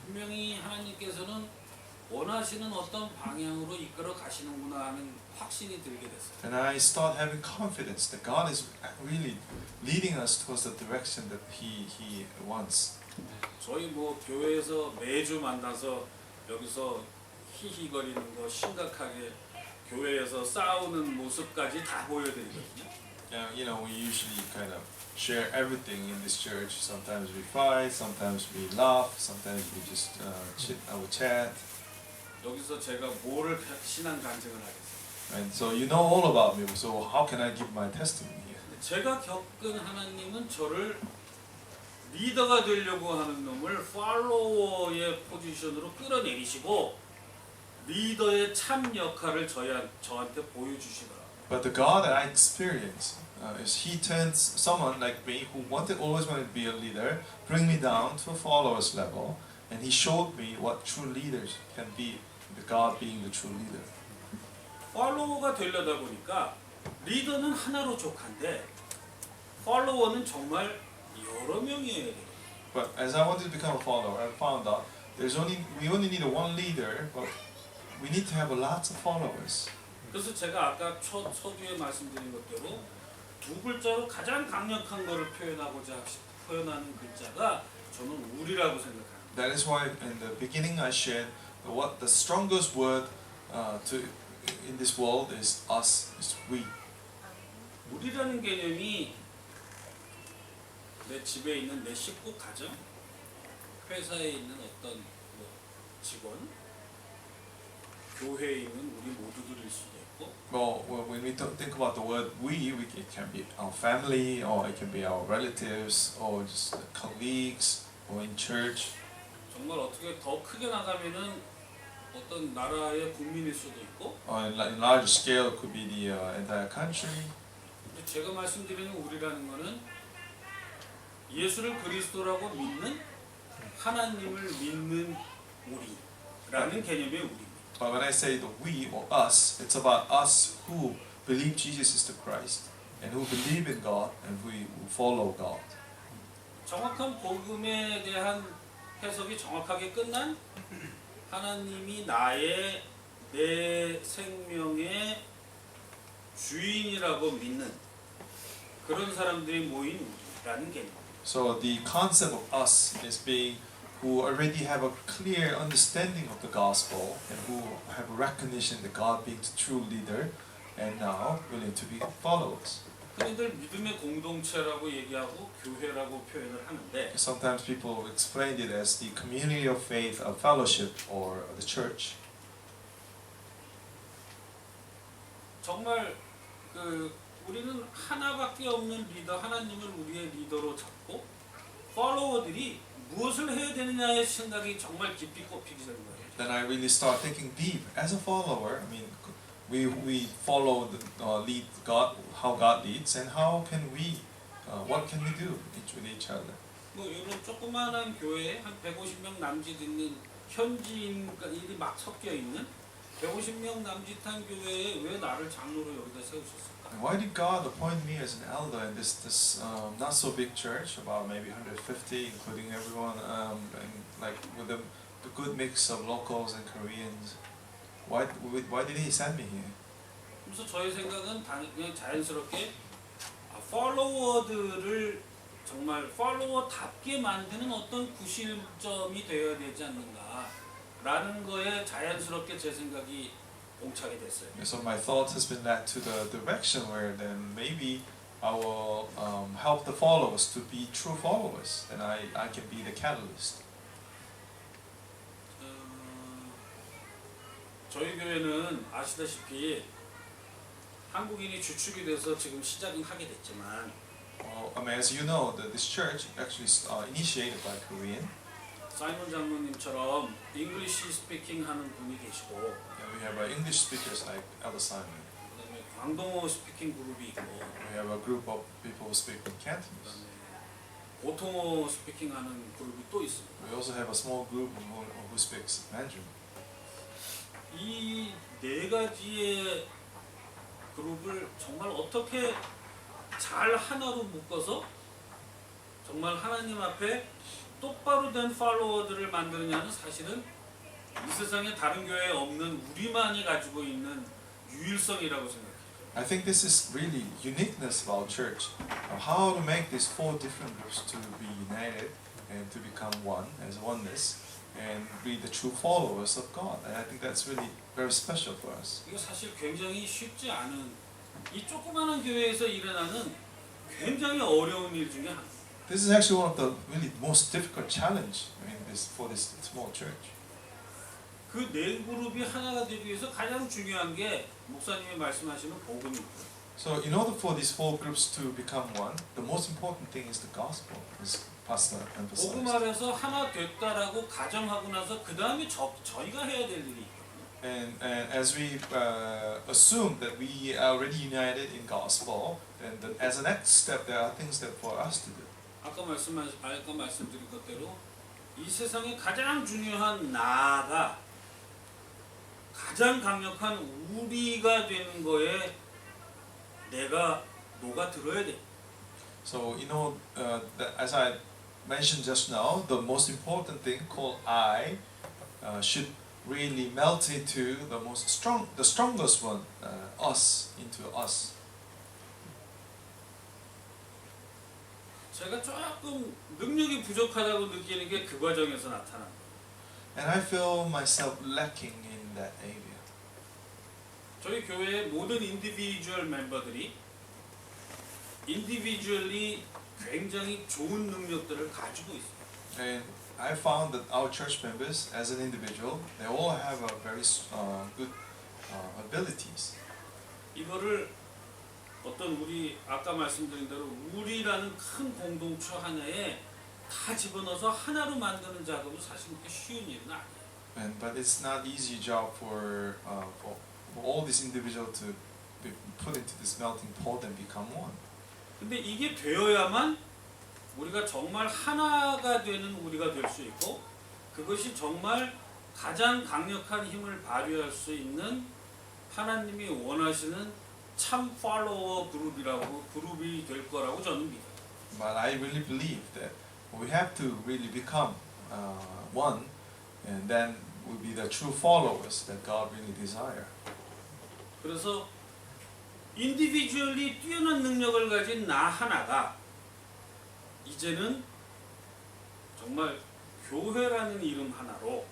A: 분명히 하나님께서는 원하시는 어떤 방향으로 이끌어 가시는구나 하는 확신이 들게 됐어요.
C: And I start having confidence that God is really leading us towards the direction that He wants.
A: 저희 뭐 교회에서 매주 만나서 여기서 히히거리는 거 심각하게 교회에서 싸우는 모습까지 다 보여드리거든요.
C: You know, we usually kind of share everything in this church. Sometimes we fight, sometimes we laugh, sometimes we just chat.
A: 여기서 제가 뭐를 신앙 간증을 하겠어요?
C: And so you know all about me. So how can I give my testimony here?
A: 제가 겪은 하나님은 저를 리더가 되려고 하는 놈을 팔로워의 포지션으로 끌어내리시고 리더의 참 역할을 저한테 보여주시더라고요.
C: But the God that I experienced is He turns someone like me who always wanted to be a leader, bring me down to a follower's level, and He showed me what true leaders can be. The God being the true leader.
A: 팔로워가 되려다 보니까 리더는 하나로 족한데 팔로워는 정말 여러 명이어야 돼요.
C: But as I wanted to become a follower, I found out we only need one leader, but we need to have lots of followers.
A: 그래서 제가 아까 서두에 말씀드린 것대로 두 글자로 가장 강력한 것을 표현하는 글자가 저는 우리라고 생각합니다.
C: That is why in the beginning I shared what the strongest word in this world is us, is we.
A: 우리라는 개념이 내 집에 있는 내 식구 가정, 회사에 있는 어떤 직원, 교회에 있는 우리 모두들일 수도 있고.
C: Well, when we think about the word we, it can be our family, or it can be our relatives, or just colleagues, or in church.
A: 정말 어떻게 더 크게 나가면은 어떤 나라의 국민일 수도 있고,
C: in larger scale, it could be the entire country.
A: 근데 제가 말씀드리는 우리라는 거는 예수를 그리스도라고 믿는 하나님을 믿는 우리라는 개념의 우리입니다.
C: But when I say the we or us, it's about us who believe Jesus is the Christ and who believe in God and who follow God.
A: 정확한 복음에 대한 해석이 정확하게 끝난 하나님이 내 생명의 주인이라고 믿는 그런 사람들이 모인 우리라는 개념.
C: So the concept of us is being who already have a clear understanding of the gospel and who have a recognition that God being the true leader and now willing to be followers.
A: 흔히들 믿음의 공동체라고 얘기하고 교회라고 표현을 하는데
C: Sometimes people explain it as the community of faith, a fellowship, or the church.
A: 정말 우리는 하나밖에 없는 리더, 하나님을 우리의 리더로 잡고 팔로워들이 무엇을 해야 되느냐의 생각이 정말 깊이 꼽히게 되는 거예요.
C: Then I really start thinking deep. As a follower, I mean, we follow lead God, how God leads, and how can we, what can we do with each other?
A: 뭐 이런 조그마한 교회에 한 150명 남짓 있는 현지인들이 막 섞여 있는 150명 남짓한 교회에 왜 나를 장로로 여기다 세우셨을까?
C: And why did God appoint me as an elder in this not so big church, about maybe 150, including everyone, and like with the good mix of locals and Koreans? Why did He send me here?
A: 그래서 저의 생각은 그냥 자연스럽게 팔로워들을 정말 팔로워답게 만드는 어떤 구실점이 되어야 되지 않는가라는 거에 자연스럽게 제 생각이 봉착이 됐어요.
C: So my thought has been led to the direction where then maybe I will help the followers to be true followers, and I can be the catalyst.
A: 저희 교회는 아시다시피 한국인이 주축이 돼서 지금 시작은 하게 됐지만
C: I mean, as you know, this church actually initiated by Korean.
A: 사이먼 장로님처럼 잉글리시 스피킹 하는 분이 계시고
C: And we have English speakers like Elder Simon.
A: 그다음에 광동어 스피킹 그룹이 있고
C: We have a group of people who speak in Cantonese.
A: 그다음에 고통어 스피킹 하는 그룹이 또 있습니다.
C: We also have a small group who speaks Mandarin.
A: 이 네 가지의 그룹을 정말 어떻게 잘 하나로 묶어서 정말 하나님 앞에 똑바로 된 팔로워들을 만드느냐는 사실은 이 세상에 다른 교회에 없는 우리만이 가지고 있는 유일성이라고 생각해요.
C: I think this is really uniqueness of our church. How to make these four different groups to be united and to become one as oneness and be the true followers of God. And I think that's really very special for us.
A: 이거 사실 굉장히 쉽지 않은 이 조그마한 교회에서 일어나는 굉장히 어려운 일 중에 하나.
C: This is actually one of the really most difficult challenge for this small church.
A: 그 네 그룹이 하나가 되기 위해서 가장 중요한 게 목사님이 말씀하시는 복음이고요.
C: So in order for these four groups to become one, the most important thing is the gospel, as Pastor emphasized.
A: 복음 아래서 하나 됐다라고 가정하고 나서 그 다음에 저희가 해야 될 일이 있거든요.
C: And as we assume that we are already united in gospel, then as a next step, there are things that for us to do.
A: 아까 말씀드린 것대로 이 세상에 가장 중요한 나가 가장 강력한 우리가 되는 거에 내가 녹아 들어야 돼.
C: So that as I mentioned just now, the most important thing called I should really melt into the strongest one, us, into us.
A: 제가 조금 능력이 부족하다고 느끼는 게 그 과정에서 나타난 거예요.
C: And I feel myself lacking in that area.
A: 저희 교회의 모든 인디비주얼 멤버들이 인디비주얼리 굉장히 좋은 능력들을 가지고 있어요.
C: And I found that our church members, as an individual, they all have a very good abilities.
A: 이거를 어떤 우리 아까 말씀드린 대로 우리라는 큰 공동체 하나에 다 집어넣어서 하나로 만드는 작업은 사실 그렇게 쉬운 일은 아니에요.
C: But it's not easy job for all these individuals to be put into this melting pot and become one.
A: 근데 이게 되어야만 우리가 정말 하나가 되는 우리가 될 수 있고 그것이 정말 가장 강력한 힘을 발휘할 수 있는 하나님이 원하시는 참 팔로워 그룹이 될 거라고 저는 믿어요.
C: But I really believe that we have to really become one, and then we'll be the true followers that God really desire.
A: 그래서 인디비주얼리 뛰어난 능력을 가진 나 하나가 이제는 정말 교회라는 이름 하나로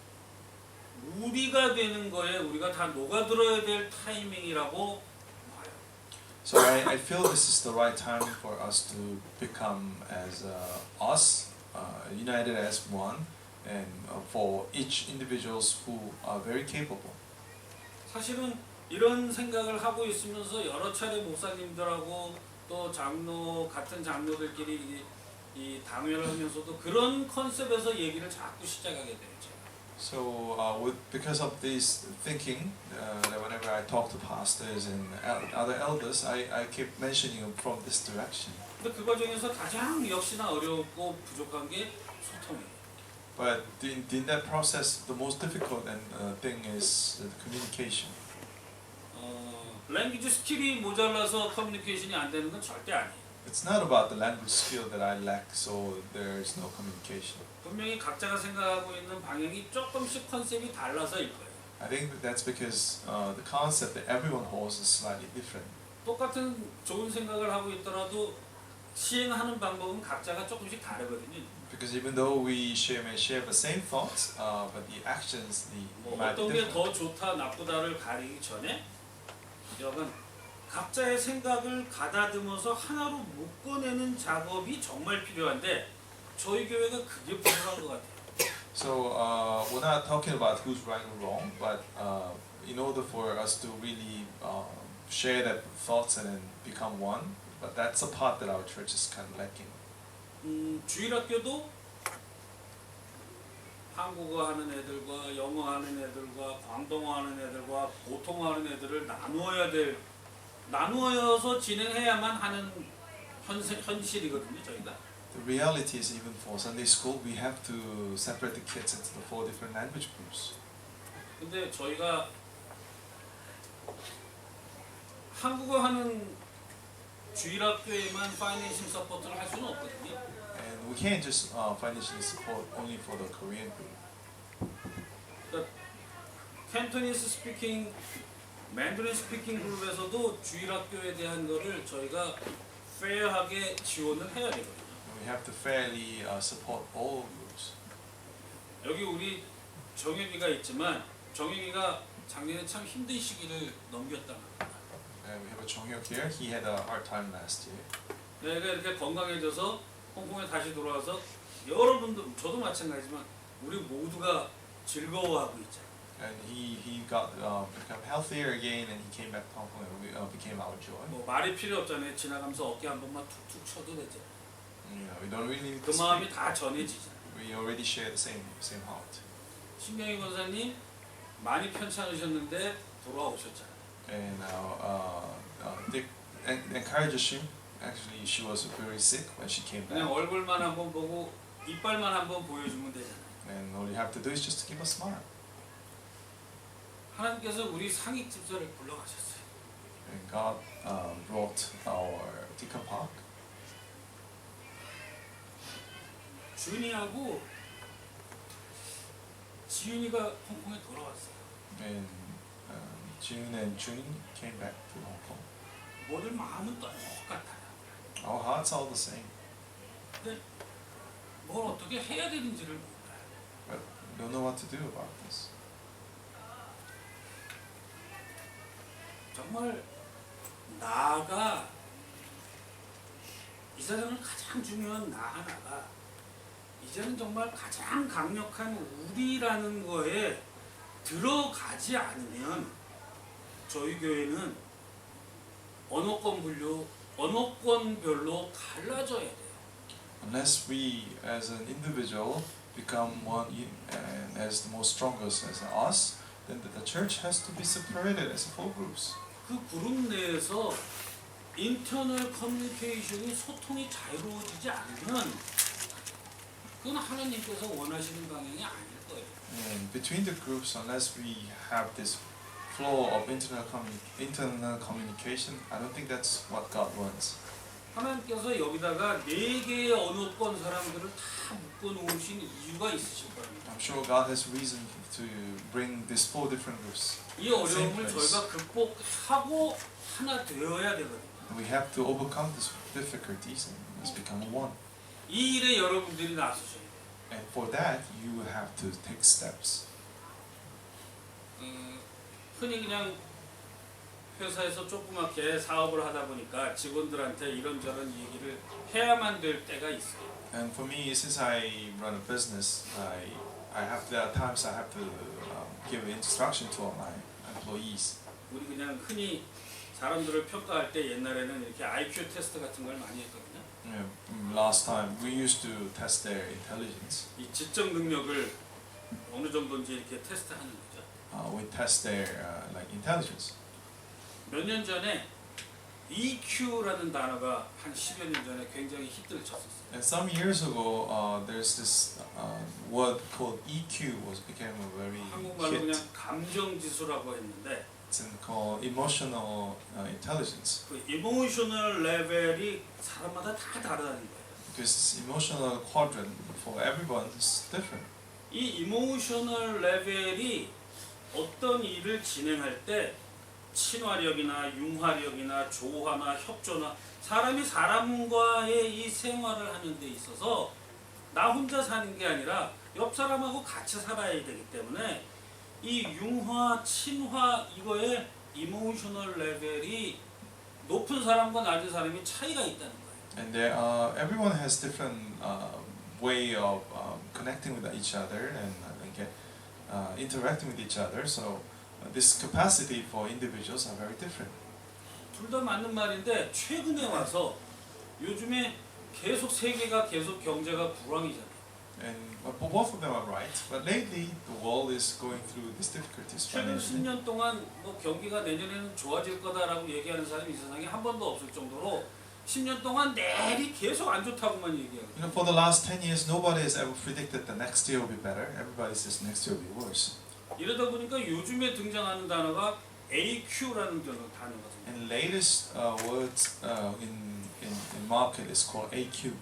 A: 우리가 되는 거에 우리가 다 녹아들어야 될 타이밍이라고 봐요.
C: So I feel this is the right time for us to become as us, united as one, and for each individuals who are very capable.
A: 사실은 이런 생각을 하고 있으면서 여러 차례 목사님들하고 또 장로 같은 장로들끼리 이 당회를 하면서도 그런 컨셉에서 얘기를 자꾸 시작하게 돼요.
C: So because of this thinking, that whenever I talk to pastors and other elders, I keep mentioning from this direction.
A: 근데 그 과정에서 가장 역시나 어렵고 부족한 게 소통이에요.
C: But in that process, the most difficult thing is the communication.
A: 랭귀지 스킬이 모자라서 커뮤니케이션이 안 되는 건 절대 아니에요.
C: It's not about the language skill that I lack, so there is no communication.
A: 분명히 각자가 생각하고 있는 방향이 조금씩 컨셉이 달라서일 거예요.
C: I think that's because the concept that everyone holds is slightly different.
A: 똑같은 좋은 생각을 하고 있더라도 시행하는 방법은 각자가 조금씩 다르거든요.
C: Because even though we may share the same thoughts, but the actions, might be
A: 어떤 게
C: different.
A: 더 좋다 나쁘다를 가리기 전에 여러분 각자의 생각을 가다듬어서 하나로 묶어내는 작업이 정말 필요한데 저희 교회가 그게 부족한 것 같아요.
C: So we're not talking about who's right or wrong, but in order for us to really share that thoughts and then become one, but that's a part that our church is kind of lacking.
A: 주일학교도 한국어 하는 애들과 영어 하는 애들과 광동어 하는 애들과 보통어 하는 애들을 나누어서 진행해야만 하는 현실이거든요, 저희가.
C: The reality is even for Sunday school, we have to separate the kids into the 4 different language groups.
A: 근데 저희가 한국어 하는 주일학교에만 파이낸싱 서포트를 할 수는 없거든요.
C: And we can't just financially support only for the Korean group.
A: 캔토니스 스피킹, 맨드린 스피킹 그룹에서도 주일학교에 대한 거를 저희가 페어하게 지원을 해야 되거든요.
C: We have to fairly support all groups.
A: 여기 우리 정혁이가 있지만 정혁이가 작년에 참 힘든 시기를 넘겼단 말이에요.
C: And we have a Chonghyuk here. He had a hard time last year.
A: 내가 이렇게 건강해져서 홍콩에 다시 돌아와서 여러분들, 저도 마찬가지지만 우리 모두가 즐거워하고 있잖아요.
C: And he got become healthier again, and he came back to Hong Kong, and we became our joy.
A: 뭐 말이 필요 없잖아요. 지나가면서 어깨 한 번만 툭툭 쳐도 되잖아요.
C: We don't really need
A: 그
C: to
A: 마음이
C: speak.
A: 다 전해지잖아요.
C: We already share the same heart.
A: 신명희 권사님 많이 편찮으셨는데 돌아오셨잖아요.
C: And Dick encourages him. Actually, she was very sick when she came back.
A: 그냥 얼굴만 한번 보고 이빨만 한번 보여주면 되잖아요.
C: And all you have to do is just to give a smile.
A: 하나님께서 우리 상익 집사를 불러가셨어요.
C: And God brought our Deacon Park.
A: 준이하고 지윤이가 홍콩에 돌아왔어요.
C: And June and Junie came back to Hong Kong.
A: 모든 마음은 똑같아요.
C: Our hearts are all the same.
A: 근데 뭘 어떻게 해야 되는지를 몰라요.
C: But we don't know what to do about this.
A: 정말 나가 이 세상을 가장 중요한 나 하나가 이제는 정말 가장 강력한 우리라는 거에 들어가지 않으면 저희 교회는 언어권별로 갈라져야 돼요.
C: unless we as an individual become one and as the most strongest as us, then the church has to be separated as four groups.
A: 그 그룹 내에서 인터널 커뮤니케이션이 소통이 자유로워지지 않으면 그건 하나님께서 원하시는 방향이 아닐 거예요.
C: And between the groups, unless we have this flow of internal communication, I don't think that's what God wants.
A: 하나님께서 여기다가 4개의 언어권 사람들을 다 묶어 놓으신 이유가 있으실 겁니다.
C: I'm sure God has reason to bring these four different groups.
A: 이 어려움을 저희가 극복하고 하나 되어야 되거든요.
C: We have to overcome these difficulties and let's become one.
A: 이 일에 여러분들이 나서셔야 돼요.
C: And for that, you have to take steps.
A: 흔히 그냥 회사에서 조그맣게 사업을 하다 보니까 직원들한테 이런저런 얘기를 해야만 될 때가 있어요.
C: And for me, since I run a business, I have there are times I have to give instruction to all my employees.
A: 우리 그냥 흔히 사람들을 평가할 때 옛날에는 이렇게 IQ 테스트 같은 걸 많이 했거든요.
C: Yeah, last time we used to test their intelligence.
A: 이 지적 능력을 어느 정도인지 이렇게 테스트하는 거죠.
C: We test their like intelligence.
A: 몇 년 전에 EQ라는 단어가 한 10여 년 전에 굉장히 히트를 쳤었어요.
C: And some years ago, there's this word called EQ became a very
A: 한국말로
C: hit.
A: 그냥 감정 지수라고 했는데
C: It's called emotional intelligence.
A: 그 이모셔널 레벨이 사람마다 다 다르다는 거예요.
C: Because this emotional quadrant for everyone is different.
A: 이 이모셔널 레벨이 어떤 일을 진행할 때 친화력이나 융화력이나 조화나 협조나 사람이 사람과의 이 생활을 하는 데 있어서 나 혼자 사는 게 아니라 옆 사람하고 같이 살아야 되기 때문에 이 융화, 친화 이거에 이모셔널 레벨이 높은 사람과 낮은 사람이 차이가 있다는 거예요.
C: And there everyone has different way of connecting with each other and interacting with each other. So this capacity for individuals are very different.
A: 둘 다 맞는 말인데 최근에 와서 요즘에 계속 세계가 계속 경제가 불황이잖아요.
C: And both of them are right. But lately, the world is going through these difficulties
A: 최근
C: financially.
A: 10년 동안 뭐 경기가 내년에는 좋아질 거다라고 얘기하는 사람이 이 세상에 한 번도 없을 정도로 10년 동안 내리 계속 안 좋다고만 얘기하거든요.
C: You know, for the last 10 years, nobody has ever predicted the next year will be better. Everybody says next year will be worse.
A: 이러다 보니까 요즘에 등장하는 단어가 AQ라는 단어거든요.
C: And latest words in market is called AQ.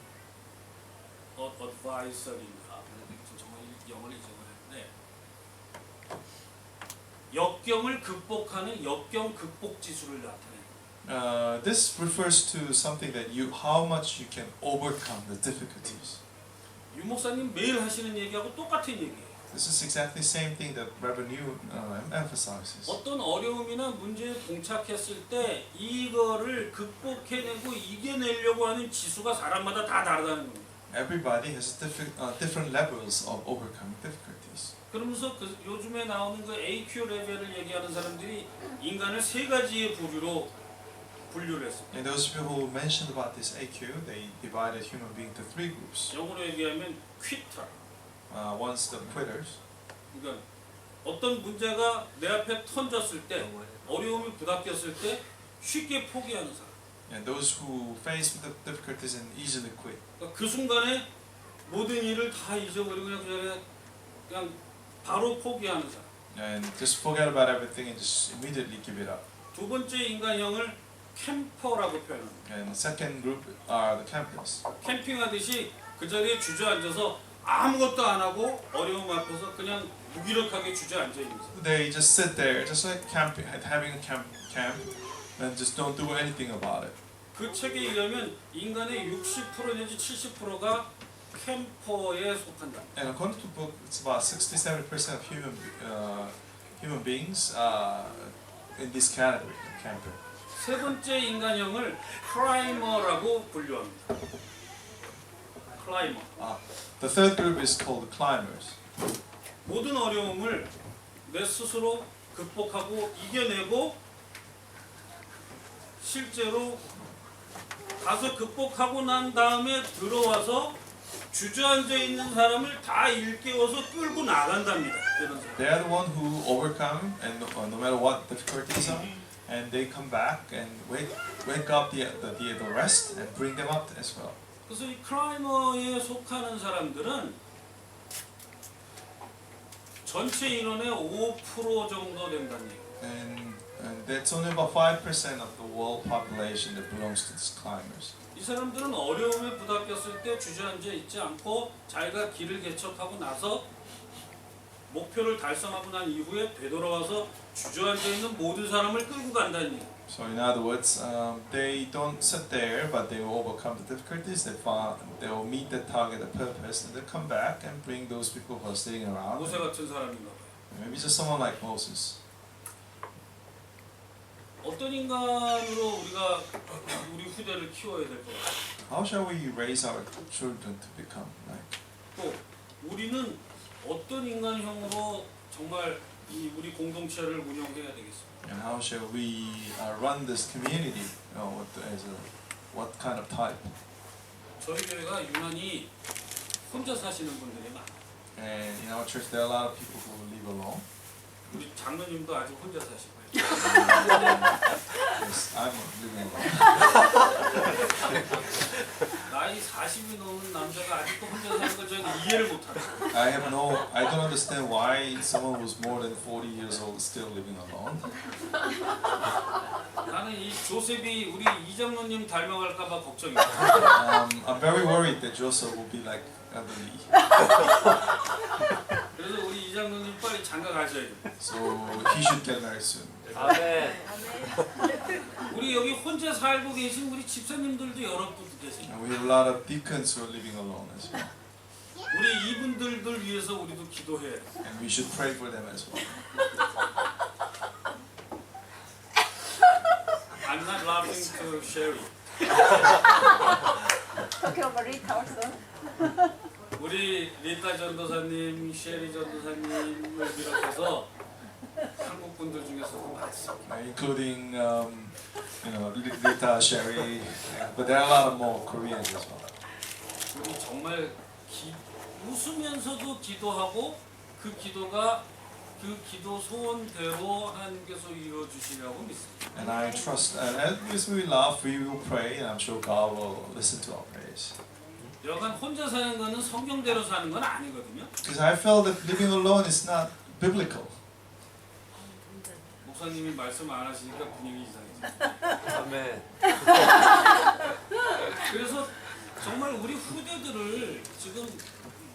A: advisory인가 정말 영어를 잊어버렸는데 역경을 극복하는 역경 극복 지수를 나타내요.
C: This refers to something that how much you can overcome the difficulties.
A: 유 목사님 매일 하시는 얘기하고 똑같은 얘기예요.
C: This is exactly the same thing that Reverend Yu emphasizes.
A: 어떤 어려움이나 문제에 봉착했을 때 이거를 극복해내고 이겨내려고 하는 지수가 사람마다 다 다르다는 겁니다.
C: Everybody has different levels of overcoming difficulties.
A: 그러면서 요즘에 나오는 그 AQ 레벨을 얘기하는 사람들이 인간을 세 가지의 부류로 분류를 했습니다.
C: And those people who mentioned about this AQ, they divided human being to three groups.
A: 영어로 얘기하면 quitter.
C: One's the quitters.
A: 그러니까 어떤 문제가 내 앞에 던졌을 때 어려움이 부닥쳤을 때 쉽게 포기하는 사람.
C: And those who face the difficulties and easily quit.
A: 그러니까 그 순간에 모든 일을 다 잊어버리고 그냥 바로 포기하는 사람.
C: And just forget about everything and just immediately give it up.
A: 두 번째 인간형을 캠퍼라고 표현합니다.
C: And the second group are the campers.
A: 캠핑하듯이 그 자리에 주저앉아서 아무것도 안 하고 어려움 앞에서 그냥 무기력하게 주저앉아 있는 사람.
C: They just sit there, just like camping, having a camp, and just don't do anything about it.
A: 그 책에 의하면 인간의 60% 내지 70%가 캠퍼에 속한다.
C: And according to the book, it's about 67% of human beings in this category, camper.
A: 세 번째 인간형을 클라이머라고 분류합니다. 클라이머.
C: The third group is called the climbers.
A: 모든 어려움을 내 스스로 극복하고 이겨내고 실제로 가서 극복하고 난 다음에 들어와서 주저앉아 있는 사람을 다 일깨워서 끌고 나간답니다. 그런 사람.
C: They are the one who overcome, and no matter what difficulties are, and they come back and wake up the rest and bring them up as well.
A: 그래서 이 클라이머에 속하는 사람들은 전체 인원의 5% 정도 된다는 얘기예요.
C: And that's only about 5% of the world population that belongs to these climbers.
A: 이 사람들은 어려움에 부닥쳤을 때 주저앉아 있지 않고 자기가 길을 개척하고 나서 목표를 달성하고 난 이후에 되돌아와서 주저앉아 있는 모든 사람을 끌고 간다는 얘기예요.
C: So in other words, they don't sit there, but they will overcome the difficulties. They will meet the target, the purpose, and they come back and bring those people who are staying around.
A: 모세 같은 사람인가 봐요.
C: Maybe just someone like Moses.
A: 어떤 인간으로 우리가 우리 후대를 키워야 될 것 같아요.
C: How shall we raise our children to become like?
A: 또 우리는 어떤 인간형으로 정말 이 우리 공동체를 운영해야 되겠습니까?
C: And how shall we run this community? What kind of type?
A: 저희 교회가 유난히 혼자 사시는 분들이 많아요.
C: And in our church, there are a lot of people who live alone.
A: 우리 장로님도 아직 혼자 사시고요.
C: Yes, I'm living alone.
A: 나이 40이 넘은 남자가 아직도 혼자 사는 걸 저는 이해를 못하죠.
C: I don't understand why someone who's more than 40 years old is still living alone.
A: 나는 이 조셉이 우리 이장로님 닮아갈까봐 걱정이에요.
C: I'm very worried that Joseph will be like elderly.
A: 그래서 우리 이장로님 빨리 장가 가셔야 돼요.
C: So he should get married soon.
B: 아멘.
A: 우리 여기 혼자 살고 계신 우리 집사님들도 여러 분 계세요.
C: And we have a lot of deacons who are living alone as well.
A: 우리 이분들을 위해서 우리도 기도해야 돼요.
C: And we should pray for them as well.
A: I'm not laughing to Sherry.
D: talking about Rita also.
A: 우리 리타 전도사님, 셰리 전도사님을 비롯해서 한국 분들 중에서도 많습니다.
C: Including Rita, Sherry, but there are a lot of more Koreans as well.
A: 우리 정말 웃으면서도 기도하고 그 기도가 그 기도 소원대로 하나님께서 이루어 주시려고 믿습니다.
C: And I trust, as we laugh, we will pray, and I'm sure God will listen to our prayers.
A: 여간 혼자 사는 거는 성경대로 사는 건 아니거든요.
C: Because I feel that living alone is not biblical.
A: 목사님이 말씀 안 하시니까 분위기 이상해져.
B: 아멘.
A: 그래서 정말 우리 후대들을 지금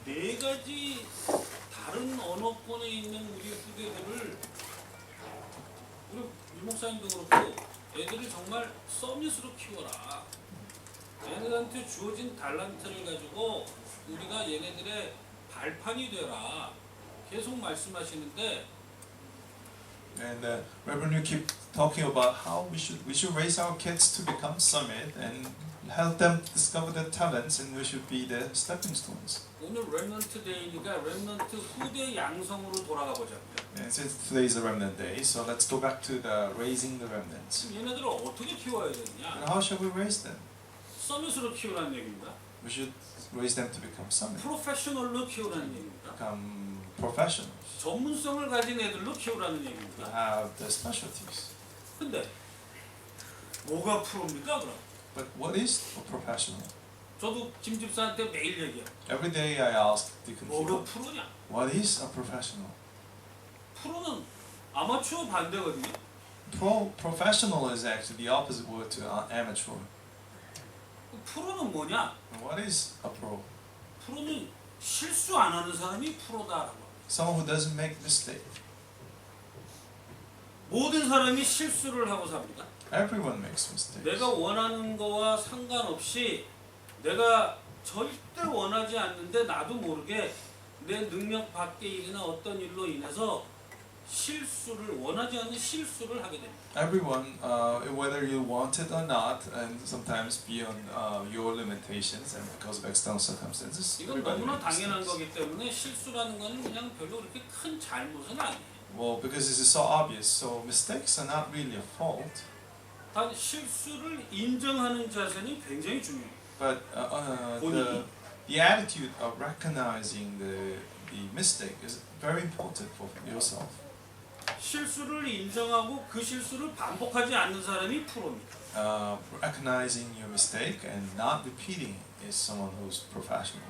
A: 네 가지 다른 언어권에 있는 우리 후대들을 우리 유목사님도 그렇고 애들을 정말 서밋으로 키워라. 얘네들한테 주어진 달란트를 가지고 우리가 얘네들의 발판이 되라. 계속 말씀하시는데
C: And Reverend, you keep talking about how we should raise our kids to become summit and help them discover their talents, and we should be the stepping stones.
A: 오늘 렘넌트 데이니까 렘넌트 후대 양성으로 돌아가 보자고요.
C: And since today is a remnant day, so let's go back to the raising the remnants.
A: 지금 얘네들을 어떻게 키워야 되느냐?
C: And how shall we raise them?
A: 서밋으로 키우라는 얘기입니다.
C: We should raise them to become summit,
A: 프로페셔널로 키우라는 얘기입니다.
C: become professionals,
A: 전문성을 가진 애들로 키우라는
C: to
A: 얘기입니다.
C: have the specialties.
A: 근데 뭐가 프로입니까 그럼?
C: But what is a professional?
A: 저도 김 집사한테 매일 얘기해요.
C: Every day I ask Deacon
A: 뭐가
C: Kido,
A: 프로냐?
C: what is a professional?
A: 프로는 아마추어 반대거든요.
C: Professional is actually the opposite word to amateur.
A: 프로는 뭐냐?
C: And what is a pro?
A: 프로는 실수 안 하는 사람이 프로다라고.
C: Someone who doesn't make mistake.
A: 모든 사람이 실수를 하고 삽니다.
C: Everyone makes mistakes.
A: 내가 원하는 거와 상관없이 내가 절대 원하지 않는데 나도 모르게 내 능력 밖의 일이나 어떤 일로 인해서 실수를 원하지 않는 실수를 하게 됩니다.
C: Everyone, whether you want it or not, and sometimes beyond your limitations and because of external circumstances.
A: 이건
C: everybody
A: 너무나
C: makes
A: 당연한
C: mistakes.
A: 거기 때문에 실수라는 거는 그냥 별로 그렇게 큰 잘못은 아니에요.
C: Well, because this is so obvious, so mistakes are not really a fault.
A: 단 실수를 인정하는 자세는 굉장히 중요해요.
C: But the attitude of recognizing the mistake is very important for yourself.
A: 실수를 인정하고 그 실수를 반복하지 않는 사람이 프로입니다.
C: Recognizing your mistake and not repeating is someone who's professional.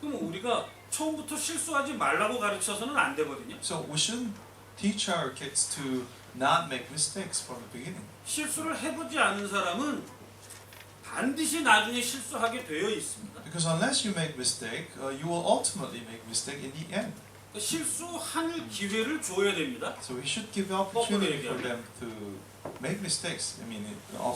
A: 그럼 우리가 처음부터 실수하지 말라고 가르쳐서는 안 되거든요.
C: So we shouldn't teach our kids to not make mistakes from the beginning.
A: 실수를 해보지 않은 사람은 반드시 나중에 실수하게 되어 있습니다.
C: Because unless you make mistake, you will ultimately make mistake in the end.
A: 실수할 기회를 줘야 됩니다.
C: So we should give opportunity for them to make mistakes. I mean,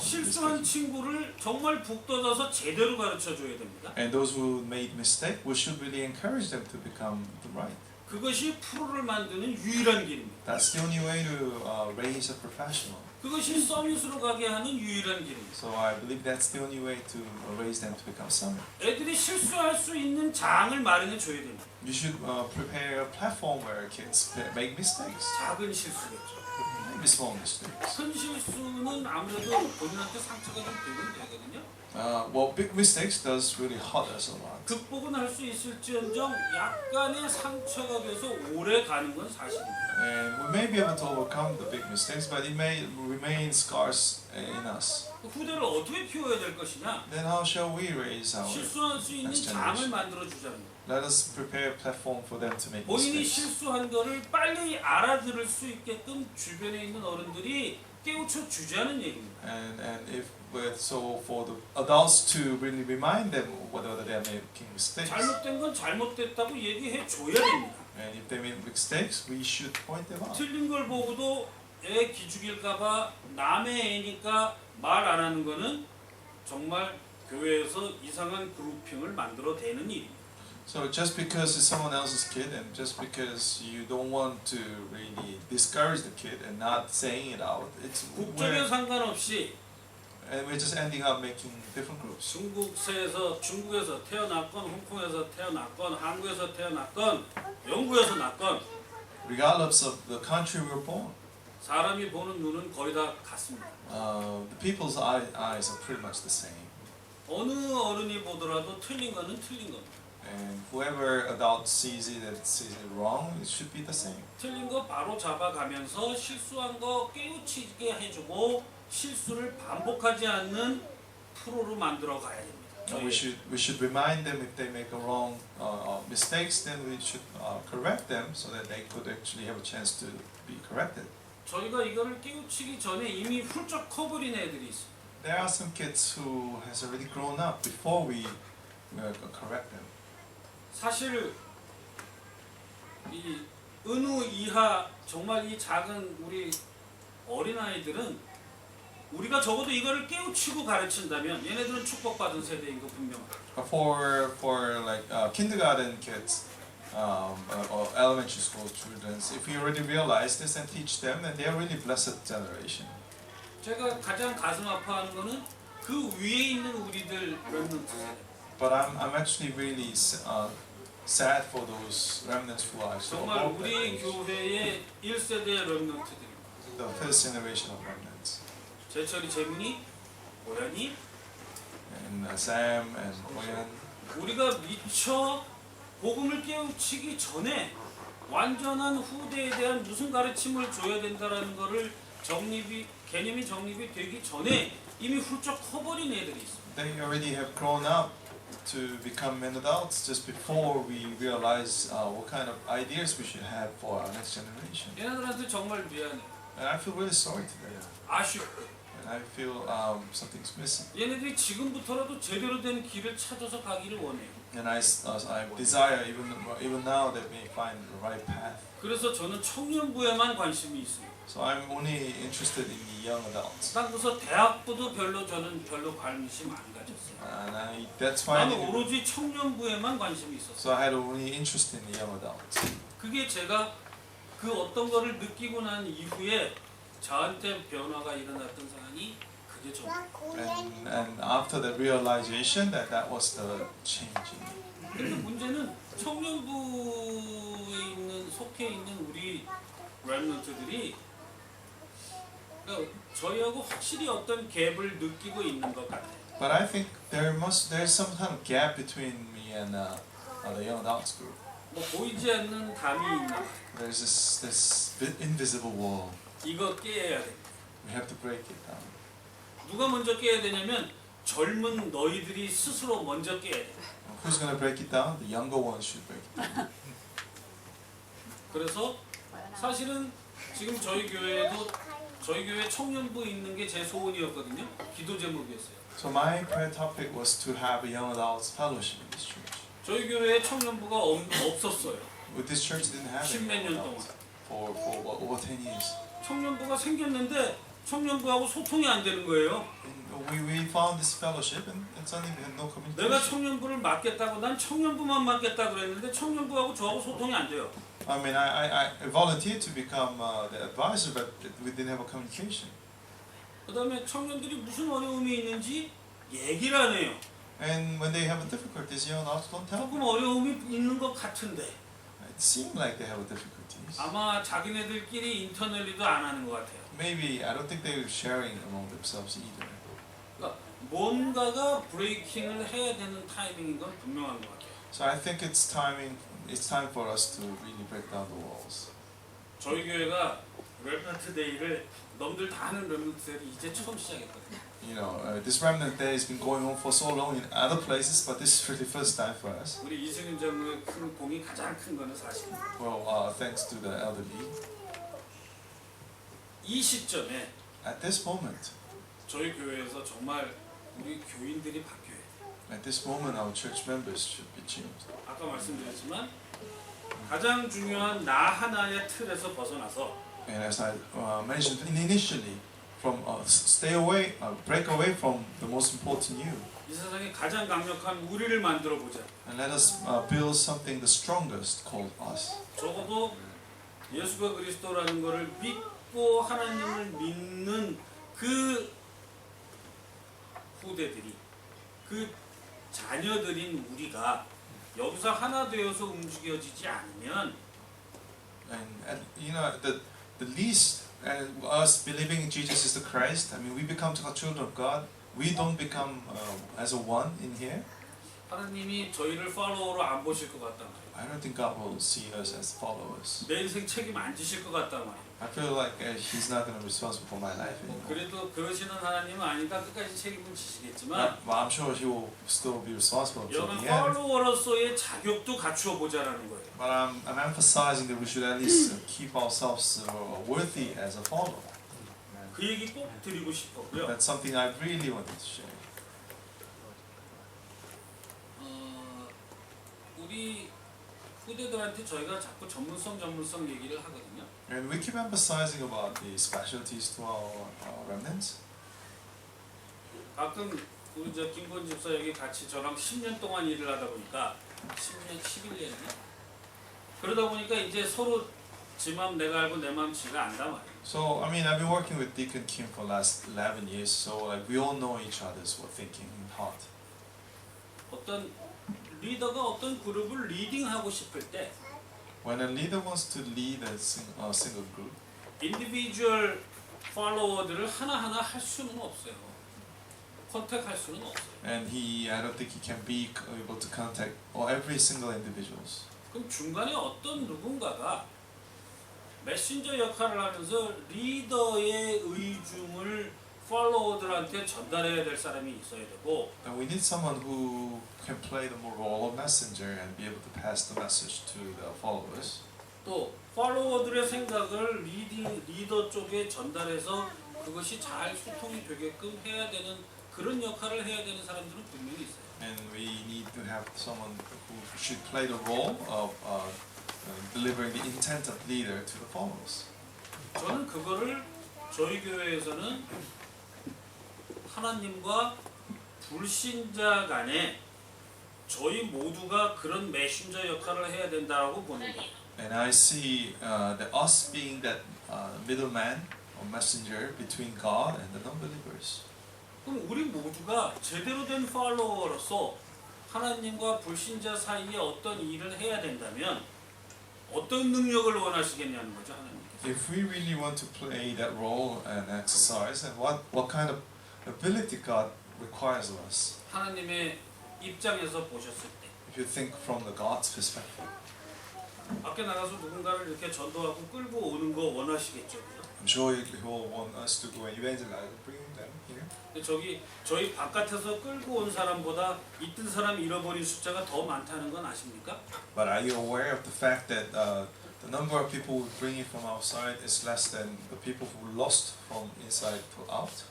A: 실수한 친구를 정말 북 떠져서 제대로 가르쳐 줘야 됩니다.
C: And those who made mistake, we should really encourage them to become the right.
A: 그것이 프로를 만드는 유일한 길입니다.
C: That's the only way to raise a professional.
A: 그것이 서밋으로 가게 하는 유일한 길입니다.
C: So I believe that's the only way to raise them to become summit.
A: 애들이 실수할 수 있는 장을 마련해 줘야 됩니다.
C: You should prepare a platform where kids make mistakes.
A: 작은 실수겠죠.
C: Maybe small mistakes.
A: 큰 실수는 아무래도 본인한테 상처가 좀 되긴 되거든요.
C: Well, big mistakes does really hurt us a lot.
A: 극복은 할 수 있을지언정 약간의 상처가 돼서 오래 가는 건 사실입니다.
C: And we may be able to overcome the big mistakes, but it may remain scars in us.
A: 후대를 어떻게 키워야 될 것이냐?
C: Then how shall we raise our
A: 실수할 수 있는
C: next
A: 장을
C: generation?
A: 만들어 주자는 거예요.
C: Let us prepare a platform for them to make
A: 본인이
C: mistakes.
A: 실수한 거를 빨리 알아들을 수 있게끔 주변에 있는 어른들이 깨우쳐 주자는 얘기입니다.
C: And if so for the adults to really remind them whether they are making mistakes.
A: 잘못된 건 잘못됐다고 얘기해 줘야 됩니다.
C: And if they make mistakes, we should point them out.
A: 틀린 걸 보고도 애 기죽일까봐 남의 애니까 말 안 하는 거는 정말 교회에서 이상한 그룹핑을 만들어대는 일입니다.
C: So just because it's someone else's kid, and just because you don't want to really discourage the kid and not saying it out, it's
A: 국적에 상관없이
C: and we're just ending up making different groups.
A: 중국에서 태어났건 홍콩에서 태어났건 한국에서 태어났건 영국에서 났건
C: Regardless of the country we're born,
A: 사람이 보는 눈은 거의 다 같습니다.
C: the people's eyes are pretty much the same.
A: 어느 어른이 보더라도 틀린 거는 틀린 겁니다.
C: And whoever adult sees it and sees it wrong, it should be the same.
A: 틀린 거 바로 잡아가면서 실수한 거 깨우치게 해주고 실수를 반복하지 않는 프로로 만들어 가야 됩니다.
C: We should remind them if they make a wrong mistakes, then we should correct them so that they could actually have a chance to be corrected.
A: 저희가 이거를 깨우치기 전에 이미 훌쩍 커버린 애들이 있어요.
C: There are some kids who has already grown up before we correct them.
A: 사실 이 은우 이하 정말 이 작은 우리 어린 아이들은 우리가 적어도 이거를 깨우치고 가르친다면 얘네들은 축복받은 세대인 거 분명하다.
C: For like kindergarten kids or elementary school children, if we already realize this and teach them, then they are really blessed generation.
A: 제가 가장 가슴 아파하는 거는 그 위에 있는 우리들 렘넌트 세대.
C: But I'm actually really sad for those remnants who are so
A: 정말
C: above that
A: 우리
C: age.
A: 교회의 1세대의 렘넌트들입니다.
C: The first generation of remnants.
A: 제철이 재민이, 오연이,
C: And Sam and Boyan.
A: 우리가 미처 복음을 깨우치기 전에 완전한 후대에 대한 무슨 가르침을 줘야 된다라는 거를 개념이 정립이 되기 전에 이미 훌쩍 커버린 애들이 있습니다.
C: They already have grown up to become men adults just before we realize what kind of ideas we should have for our next generation.
A: 얘네들한테 정말 미안해.
C: And I feel really sorry to them.
A: 아쉽고.
C: And I feel something's missing.
A: 얘네들이 지금부터라도 제대로 된 길을 찾아서 가기를 원해요.
C: And I desire even now that we find the right path.
A: 그래서 저는 청년부에만 관심이 있어요.
C: So I'm only interested in the young adults.
A: 딱 그래서 대학부도 저는 별로 관심 안 가졌어요.
C: And that's why
A: 나는 오로지 청년부에만 관심이 있었어요.
C: so I had only interest in the young adults.
A: 그게 제가 그 어떤 거를 느끼고 난 이후에 저한테 변화가 일어났던 상황이 그게 전부예요.
C: And after the realization that was the change.
A: 근데 문제는 청년부에 속해 있는 우리 렘넌트들이 그러니까 저희하고 확실히 어떤 갭을 느끼고 있는 것 같아요.
C: But I think there's some kind of gap between me and the young adults group.
A: 뭐 보이지 않는 담이 있나 봐요.
C: There's this invisible wall.
A: 이거 깨야 돼.
C: We have to break it down.
A: 누가 먼저 깨야 되냐면 젊은 너희들이 스스로 먼저 깨야 돼.
C: Who's going to break it down? The younger ones should break it down.
A: 그래서 사실은 지금 저희 교회 청년부 있는 게 제 소원이었거든요. 기도 제목이었어요.
C: So my prayer topic was to have a young adults fellowship in this church.
A: 저희 교회에 청년부가 없었어요.
C: With this church didn't have
A: 십몇
C: any
A: 년
C: young adults for over 10 years.
A: 청년부가 생겼는데 청년부하고 소통이 안 되는 거예요.
C: We found this fellowship and suddenly we had no
A: 내가
C: communication.
A: 청년부를 맡겠다고 난 청년부만 맡겠다 그랬는데 청년부하고 저하고 소통이 안 돼요.
C: I mean, I volunteered to become the advisor, but we didn't have a communication.
A: 그다음에 청년들이 무슨 어려움이 있는지 얘기를 안 해요.
C: And when they have difficulties, young adults don't tell.
A: 조금 어려움이 있는 것 같은데
C: It seemed like they have difficulties.
A: 아마 자기네들끼리 인터널리도 안 하는 것 같아요.
C: Maybe I don't think they were sharing among themselves either.
A: 그러니까 뭔가가 브레이킹을 해야 되는 타이밍인 건 분명한 것 같아요.
C: So I think it's time for us to really break down the walls.
A: 저희 교회가 렘넌트 데이를 넘들 다 하는 렘넌트 데이를 이제 처음 시작했거든요.
C: You know, this Remnant Day has been going on for so long in other places, but this is really the first time for us.
A: 우리 이승윤 장로의 큰 공이 가장 큰 거는 사실.
C: Well, thanks to the elderly.
A: 이 시점에
C: At this moment,
A: 저희 교회에서 정말 우리 교인들이 바뀌어야 돼요.
C: at this moment, our church members should be changed.
A: 아까 말씀드렸지만 가장 중요한 나 하나의 틀에서 벗어나서
C: And as I mentioned initially, from break away from the most important you,
A: 이 세상에 가장 강력한 우리를 만들어 보자.
C: and let us build something the strongest called us.
A: 적어도 예수가 그리스도라는 것을 믿고 하나님을 믿는 그 후대들이, 그 자녀들인 우리가 여기서 하나 되어서 움직여지지 않으면
C: And you know, the least us believing in Jesus is the Christ. I mean, we become the children of God. We don't become as a one in here.
A: 하나님이 저희를 팔로워로 안 보실 것 같단 말이에요.
C: I don't think God will see us as followers.
A: 내 인생 책임 안 지실 것 같단 말이에요.
C: I feel like He's not going to be responsible for my life anymore.
A: 그래도 그러시는 하나님은 아니까 끝까지 책임은 지시겠지만
C: But I'm sure He will still be responsible until
A: 여러분
C: the end.
A: 팔로워로서의 자격도 갖추어 보자라는 거예요.
C: But I'm emphasizing that we should at least keep ourselves worthy as a follower.
A: 그 얘기 꼭 드리고 싶었고요.
C: That's something I really wanted to share.
A: 우리 후대들한테 저희가 자꾸 전문성 얘기를 하거든요.
C: And we keep emphasizing about the specialties to our remnants.
A: 가끔 우리 저 김건 집사 여기 같이 저랑 10년 동안 일을 하다 보니까 10년, 11년이나 그러다 보니까 이제 서로 지 맘 내가 알고 내 맘 지가 안다 말이에요.
C: So I mean, I've been working with Deacon Kim for the last 11 years, so like we all know each other's thinking in heart.
A: 어떤 리더가 어떤 그룹을 리딩하고 싶을 때
C: When a leader wants to lead a single group,
A: 인디비주얼 팔로워들을 하나하나 할 수는 없어요. 컨택할 수는 없어요.
C: and I don't think he can be able to contact every single individuals.
A: 그럼 중간에 어떤 누군가가 메신저 역할을 하면서 리더의 의중을 팔로워들한테 전달해야 될 사람이 있어야 되고
C: And we need someone who can play the role of messenger and be able to pass the message to the followers.
A: 또 팔로워들의 생각을 리더 쪽에 전달해서 그것이 잘 소통이 되게끔 해야 되는 그런 역할을 해야 되는 사람들은 분명히 있어요.
C: And we need to have someone who should play the role of delivering the intent of leader to the followers.
A: 저는 그거를 저희 교회에서는 하나님과 불신자 간에 저희 모두가 그런 메신저 역할을 해야 된다고 보는 거예요.
C: And I see that us being that middleman or messenger between God and the non-believers.
A: 그럼 우리 모두가 제대로 된 팔로워로서 하나님과 불신자 사이에 어떤 일을 해야 된다면 어떤 능력을 원하시겠냐는 거죠, 하나님께서.
C: If we really want to play that role and exercise, and what kind of ability God requires of us?
A: 하나님의 입장에서 보셨을 때
C: If you think from the God's perspective,
A: 밖에 나가서 누군가를 이렇게 전도하고 끌고 오는 거 원하시겠죠, 그죠?
C: I'm sure He will want us to go and evangelize and bring them here.
A: 근데 저희 바깥에서 끌고 온 사람보다 있던 사람 잃어버린 숫자가 더 많다는 건 아십니까?
C: But are you aware of the fact that the number of people we bring in from outside is less than the people who lost from inside to out?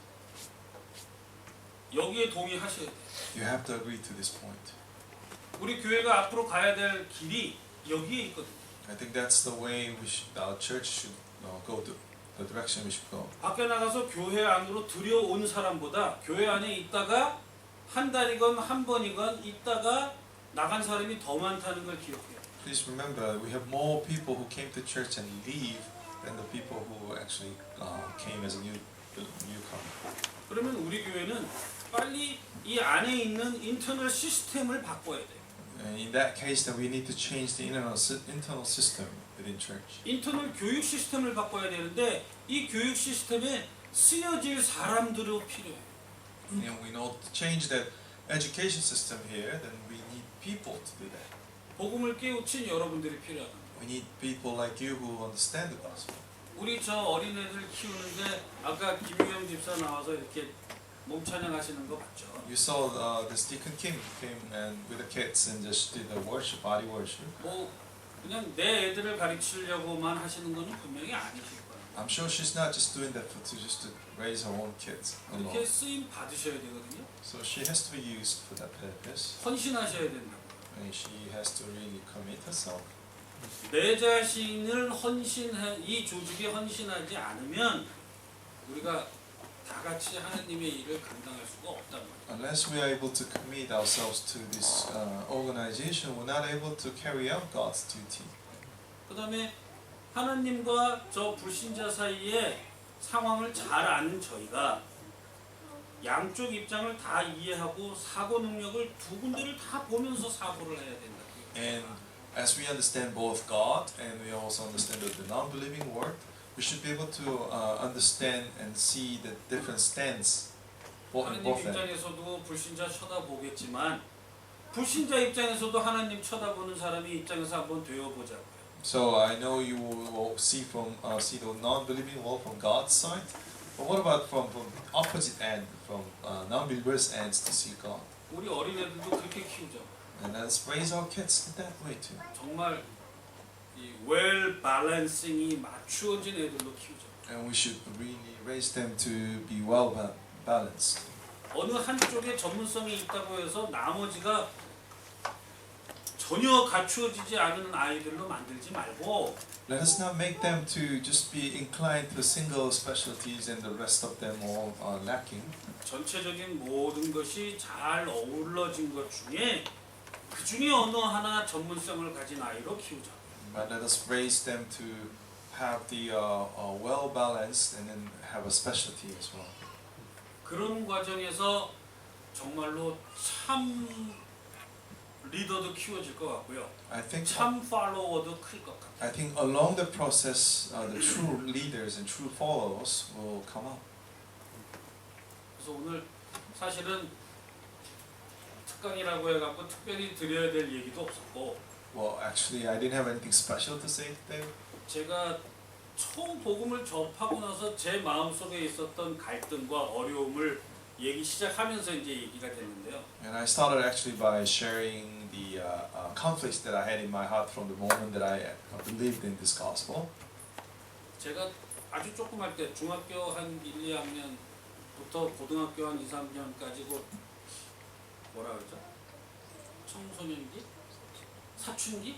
A: 여기에 동의하셔야 돼요.
C: You have to agree to this point.
A: 우리 교회가 앞으로 가야 될 길이 여기에 있거든요.
C: I think that's the way our church should go to, the direction we should go.
A: 밖에 나가서 교회 안으로 들여온 사람보다 교회 안에 있다가 한 달이건 한 번이건 있다가 나간 사람이 더 많다는 걸 기억해요.
C: Please remember, we have more people who came to church and leave than the people who actually came as a newcomer.
A: 그러면 우리 교회는 빨리 이 안에 있는 인터널 시스템을 바꿔야 돼요.
C: And in that case, then we need to change the internal system within church.
A: 인터널 교육 시스템을 바꿔야 되는데 이 교육 시스템에 쓰여질 사람들이 필요해요.
C: And we know to change that education system here, then we need people to do that.
A: 복음을 깨우친 여러분들이 필요하다.
C: We need people like you who understand the gospel.
A: 우리 저 어린애들 키우는데 아까 김유영 집사 나와서 이렇게 몸찬양 하시는 거 봤죠?
C: You saw this Deacon Kim came and with the kids and just did the worship, body worship.
A: 뭐 그냥 내 애들을 가르치려고만 하시는 거는 분명히 아니실 거예요.
C: I'm sure she's not just doing that just to raise her own kids
A: 이렇게
C: alone.
A: 쓰임 받으셔야 되거든요.
C: So she has to be used for that purpose.
A: 헌신하셔야 된다고.
C: And she has to really commit herself.
A: 내 자신을 이 조직에 헌신하지 않으면 우리가 다 같이 하나님의 일을 감당할 수가 없단 말이에요.
C: Unless we are able to commit ourselves to this organization, we're not able to carry out God's duty.
A: 그 다음에 하나님과 저 불신자 사이의 상황을 잘 아는 저희가 양쪽 입장을 다 이해하고 사고 능력을 두 군데를 다 보면서 사고를 해야 된다.
C: And as we understand both God and we also understand the non-believing world, we should be able to understand and see the different stance in
A: 하나님
C: both ends.
A: 입장에서도 불신자 쳐다보겠지만 불신자 입장에서도 하나님 쳐다보는 사람이 입장에서 한번 되어보자고요.
C: So I know you will see the non-believing world from God's side, but what about from opposite end, from non-believers' ends to see God?
A: 우리 어린애들도 그렇게 키우자.
C: And let's raise our kids in that way too.
A: 정말 이 웰 밸런싱이 맞추어진 애들로 키우자.
C: And we should really raise them to be well balanced.
A: 어느 한쪽에 전문성이 있다고 해서 나머지가 전혀 갖추어지지 않은 아이들로 만들지 말고
C: Let us not make them to just be inclined to single specialties and the rest of them all are lacking.
A: 전체적인 모든 것이 잘 어우러진 것 중에 그 중에 어느 하나 전문성을 가진 아이로 키우자.
C: But let us raise them to have the well balanced and then have a specialty as well.
A: 그런 과정에서 정말로 참 리더도 키워질 것 같고요. 참 팔로워도 클 것 같아요.
C: I think along the process, the true leaders and true followers will come up.
A: 그래서 오늘 사실은 특강이라고 해갖고 특별히 드려야 될 얘기도 없었고.
C: Well, actually, I didn't have anything special to say today.
A: 제가 처음 복음을 접하고 나서 제 마음속에 있었던 갈등과 어려움을 얘기 시작하면서 이제 얘기가 됐는데요.
C: And I started actually by sharing the conflicts that I had in my heart from the moment that I believed in this gospel.
A: 제가 아주 조그만 때 중학교 한 1, 2학년부터 고등학교 한 2, 3년까지 그 뭐라 그러죠? 청소년기? 사춘기?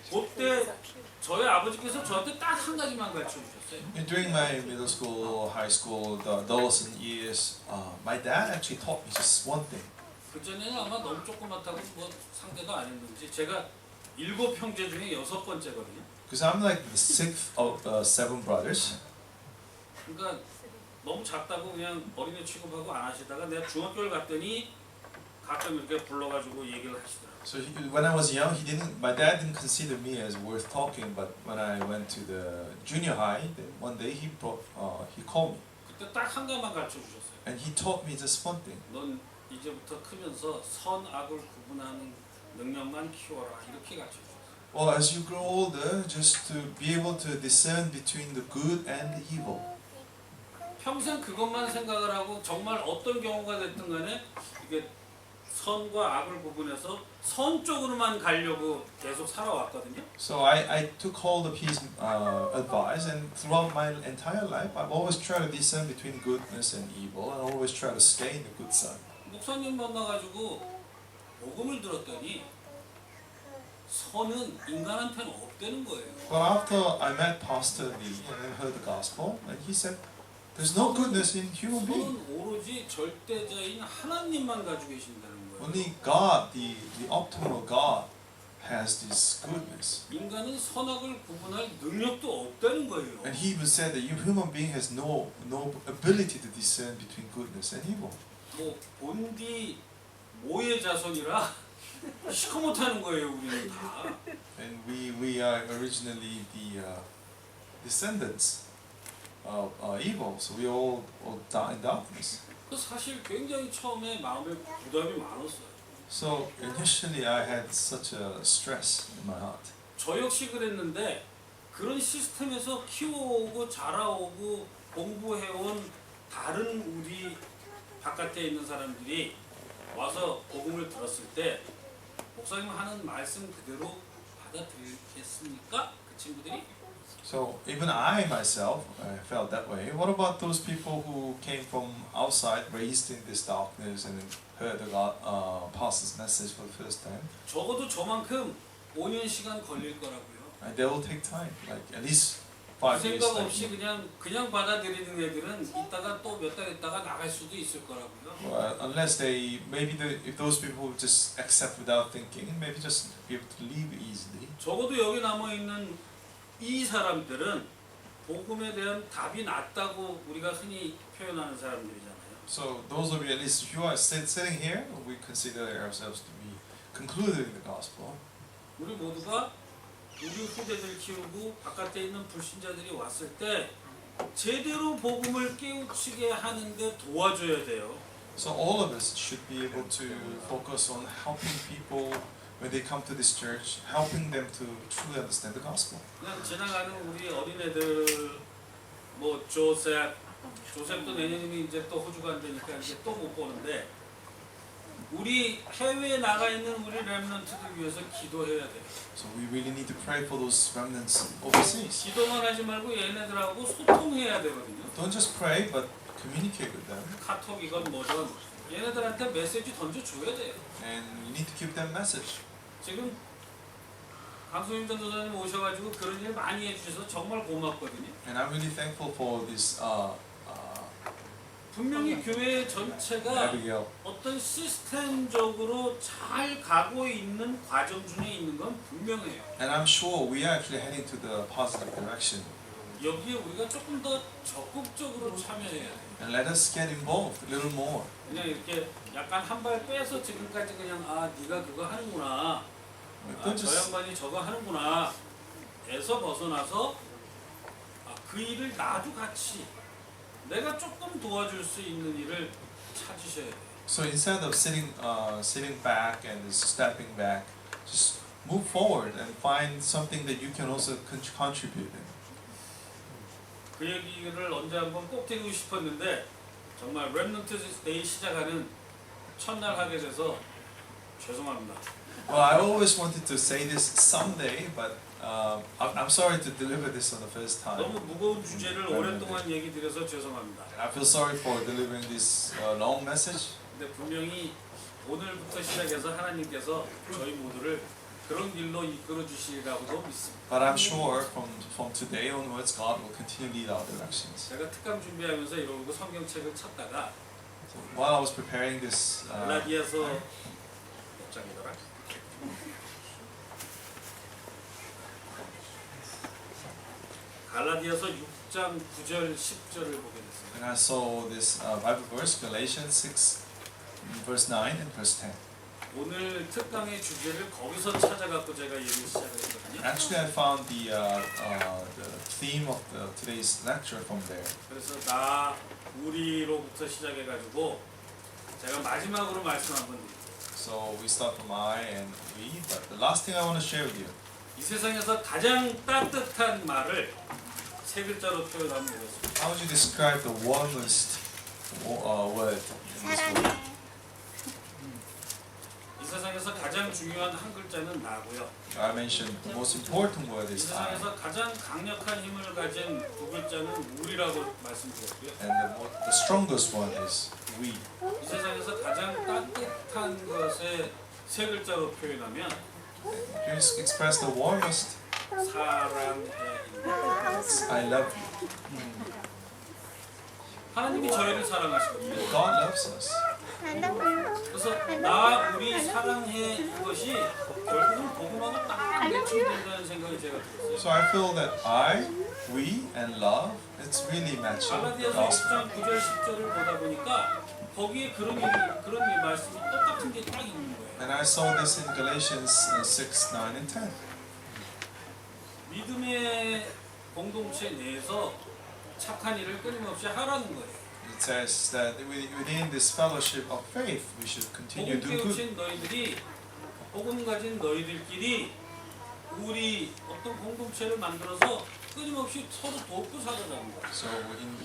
A: 그때 저희 아버지께서 저한테 딱 한 가지만 가르쳐 주셨어요.
C: And during my middle school, high school, the adolescent years, my dad actually taught me just one thing.
A: 그 전에는 아마 너무 조그맣다고 뭐 상대가 아니었는지 제가 7 형제 중에 6번째거든요.
C: Because I'm like the 6th of 7 brothers.
A: 그러니까 너무 작다고 그냥 어린애 취급하고 안 하시다가 내가 중학교를 갔더니 가끔 이렇게 불러가지고 얘기를 하시더라고요.
C: So when I was young, my dad didn't consider me as worth talking. But when I went to the junior high, then one day he called me
A: 그때 딱 한 가지만 가르쳐 주셨어요.
C: and he taught me just one thing.
A: 넌 이제부터 크면서 선악을 구분하는 능력만 키워라 이렇게 가르쳐 주셨어요.
C: Well, as you grow older, just to be able to discern between the good and the evil.
A: 평생 그것만 생각을 하고 정말 어떤 경우가 됐든 간에 이게 선과 악을 구분해서 선 쪽으로만 가려고 계속 살아왔거든요.
C: So I took hold of his advice, and throughout my entire life, I've always tried to discern between goodness and evil, and always try to stay in the good side.
A: 목사님 만나가지고 복음을 들었더니 선은 인간한테는 없다는 거예요.
C: But after I met Pastor Lee and heard the gospel, and he said, "There's no goodness in human being.
A: 선은 오로지 절대자인 하나님만 가지고 계신다는 거예요.
C: Only God, the optimal God, has this goodness."
A: 인간은 선악을 구분할 능력도 없다는 거예요.
C: And he even said that human being has no ability to discern between goodness and evil.
A: 뭐 본디 모의 자손이라 시커멓다는 거예요, 우리는 다.
C: And we are originally the descendants of evil, so we all die in darkness.
A: 그 사실 굉장히 처음에 마음에 부담이 많았어요.
C: So initially I had such a stress in my heart.
A: 저 역시 그랬는데 그런 시스템에서 키워오고 자라오고 공부해온 다른 우리 바깥에 있는 사람들이 와서 복음을 들었을 때 목사님 하는 말씀 그대로 받아들이겠습니까? 그 친구들이?
C: So even I myself felt that way. What about those people who came from outside, raised in this darkness, and heard the pastor's message for the first time?
A: 적어도 저만큼 5년 시간 걸릴 거라고요.
C: And they will take time, like at least 5 years.
A: 생각 없이 그냥 받아들이는 애들은 이따가 또 몇 달 있다가 나갈 수도 있을 거라고요.
C: Well, unless they, if those people who just accept without thinking, maybe just be able to leave easily.
A: 적어도 여기 남아 있는 이 사람들은 복음에 대한 답이 낮다고 우리가 흔히 표현하는 사람들이잖아요.
C: So those of you, at least if you are sitting here, we consider ourselves to be concluded in the gospel.
A: 우리 모두가 우리 후대들 키우고 바깥에 있는 불신자들이 왔을 때 제대로 복음을 깨우치게 하는데 도와줘야 돼요.
C: So all of us should be able to focus on helping people when they come to this church, helping them to truly understand the gospel.
A: 그냥 지나가는 우리 어린애들 뭐 조셉도 내년이면 이제 또 호주 간다니까 이제 또 못 보는데 우리 해외에 나가 있는 우리 렘넌트들 위해서 기도해야 돼요.
C: So we really need to pray for those remnants overseas.
A: 기도만 하지 말고 얘네들하고 소통해야 되거든요.
C: Don't just pray, but communicate with them.
A: 카톡이건 뭐든 얘네들한테 메시지 던져줘야 돼요.
C: And you need to give them message.
A: 지금 강수임 전도사님 오셔가지고 그런 일 많이 해주셔서 정말 고맙거든요.
C: And I'm really thankful for this
A: 분명히 교회 전체가
C: Abigail.
A: 어떤 시스템적으로 잘 가고 있는 과정 중에 있는 건 분명해요.
C: And I'm sure we are actually heading to the positive direction.
A: 여기에 우리가 조금 더 적극적으로 참여해야 돼요.
C: And let us get involved a little more.
A: 그냥 이렇게 약간 한 발 빼서 지금까지 그냥 네가 그거 하는구나, 저 양반이 저거 하는구나 에서 벗어나서 그 일을 나도 같이 내가 조금 도와줄 수 있는 일을 찾으셔야 돼요.
C: So instead of sitting back and stepping back, just move forward and find something that you can also contribute in.
A: 그 얘기를 언제 한번 꼭 드리고 싶었는데 정말 렘넌트 데이 시작하는 첫날 하게 돼서 죄송합니다.
C: Well, I always wanted to say this someday, but I'm sorry to deliver this on the first time.
A: 너무 무거운 주제를 오랫동안 얘기 드려서 죄송합니다.
C: I feel sorry for delivering this long message.
A: 근데 분명히 오늘부터 시작해서 하나님께서 저희 모두를 그런 길로 이끌어 주시리라고도 믿습니다.
C: But I'm sure from today onwards, God will continue to lead our directions.
A: 제가 특강 준비하면서 이러고 성경책을 찾다가
C: While I was preparing this,
A: 갈라디아서 몇 장이더라? 갈라디아서 6장 9절 10절을 보게 됐습니다.
C: and I saw this Bible verse, Galatians 6, in verse 9 and verse 10.
A: 오늘 특강의 주제를 거기서 찾아갖고 제가 얘기를 시작했거든요.
C: Actually, I found the theme of today's lecture from there.
A: 그래서 나 우리로부터 시작해가지고 제가 마지막으로 말씀 한번 드릴게요.
C: So we start from I and we, but the last thing I want to share with you.
A: 이 세상에서 가장 따뜻한 말을 세 글자로 표현하면 되겠습니다.
C: How would you describe the warmest word in this world?
A: 이 세상에서 가장 중요한 한 글자는 나고요.
C: I mentioned the most important word
A: 이
C: is I,
A: 세상에서 가장 강력한 힘을 가진 두 글자는 우리라고 말씀드렸고요.
C: and the strongest one is we.
A: 이 세상에서 가장 따뜻한 것에 세 글자로 표현하면
C: You express the warmest.
A: 사랑해입니다.
C: I love you.
A: 하나님이 저희를 사랑하시거든요.
C: God loves us.
A: 그래서 나 우리 사랑해 이것이 결국은 복음하고 딱 매칭된다는 생각이 제가 들었어요.
C: So I feel that I, we, and love, it's really matching the
A: 갈라디아서
C: gospel.
A: 6장 9절 10절을 보다 보니까 거기에 그런 말씀이 똑같은 게 딱 있는 거예요.
C: And I saw this in Galatians 6, 9, and 10.
A: 믿음의 공동체 내에서 착한 일을 끊임없이 하라는 거예요.
C: It says that within this fellowship of faith, we should continue
A: 복음
C: to do good.
A: 깨우친 너희들이 복음 가진 너희들끼리 우리 어떤 공동체를 만들어서 끊임없이 서로 돕고 살아가는 거예요.
C: So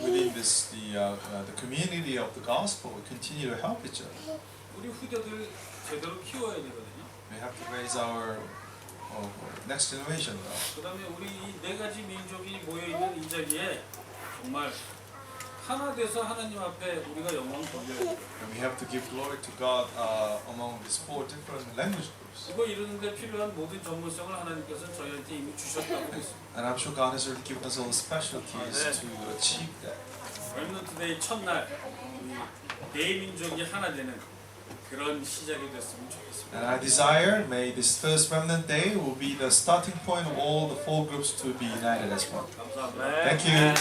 C: within this, the community of the gospel, we continue to help each other.
A: 우리 후대들 제대로 키워야 되거든요.
C: We have to raise our next generation.
A: 그다음에 우리 이 네 가지 민족이 모여 있는 이 자리에 정말 하나 돼서 하나님 앞에 우리가 영광 돌려야 돼요.
C: And we have to give glory to God among these 4 different language groups.
A: 이거 이루는데 필요한 모든 전문성을 하나님께서 저희한테 이미 주셨다고 믿습니다.
C: And I'm sure God has already given us all the specialties to achieve that.
A: 렘넌트 데이 첫날 우리 대민족이 하나 되는 그런 시작이 됐으면 좋겠습니다.
C: And I desire, may this first Remnant Day will be the starting point of all the 4 groups to be united as one.
A: 감사합니다.
C: Thank you.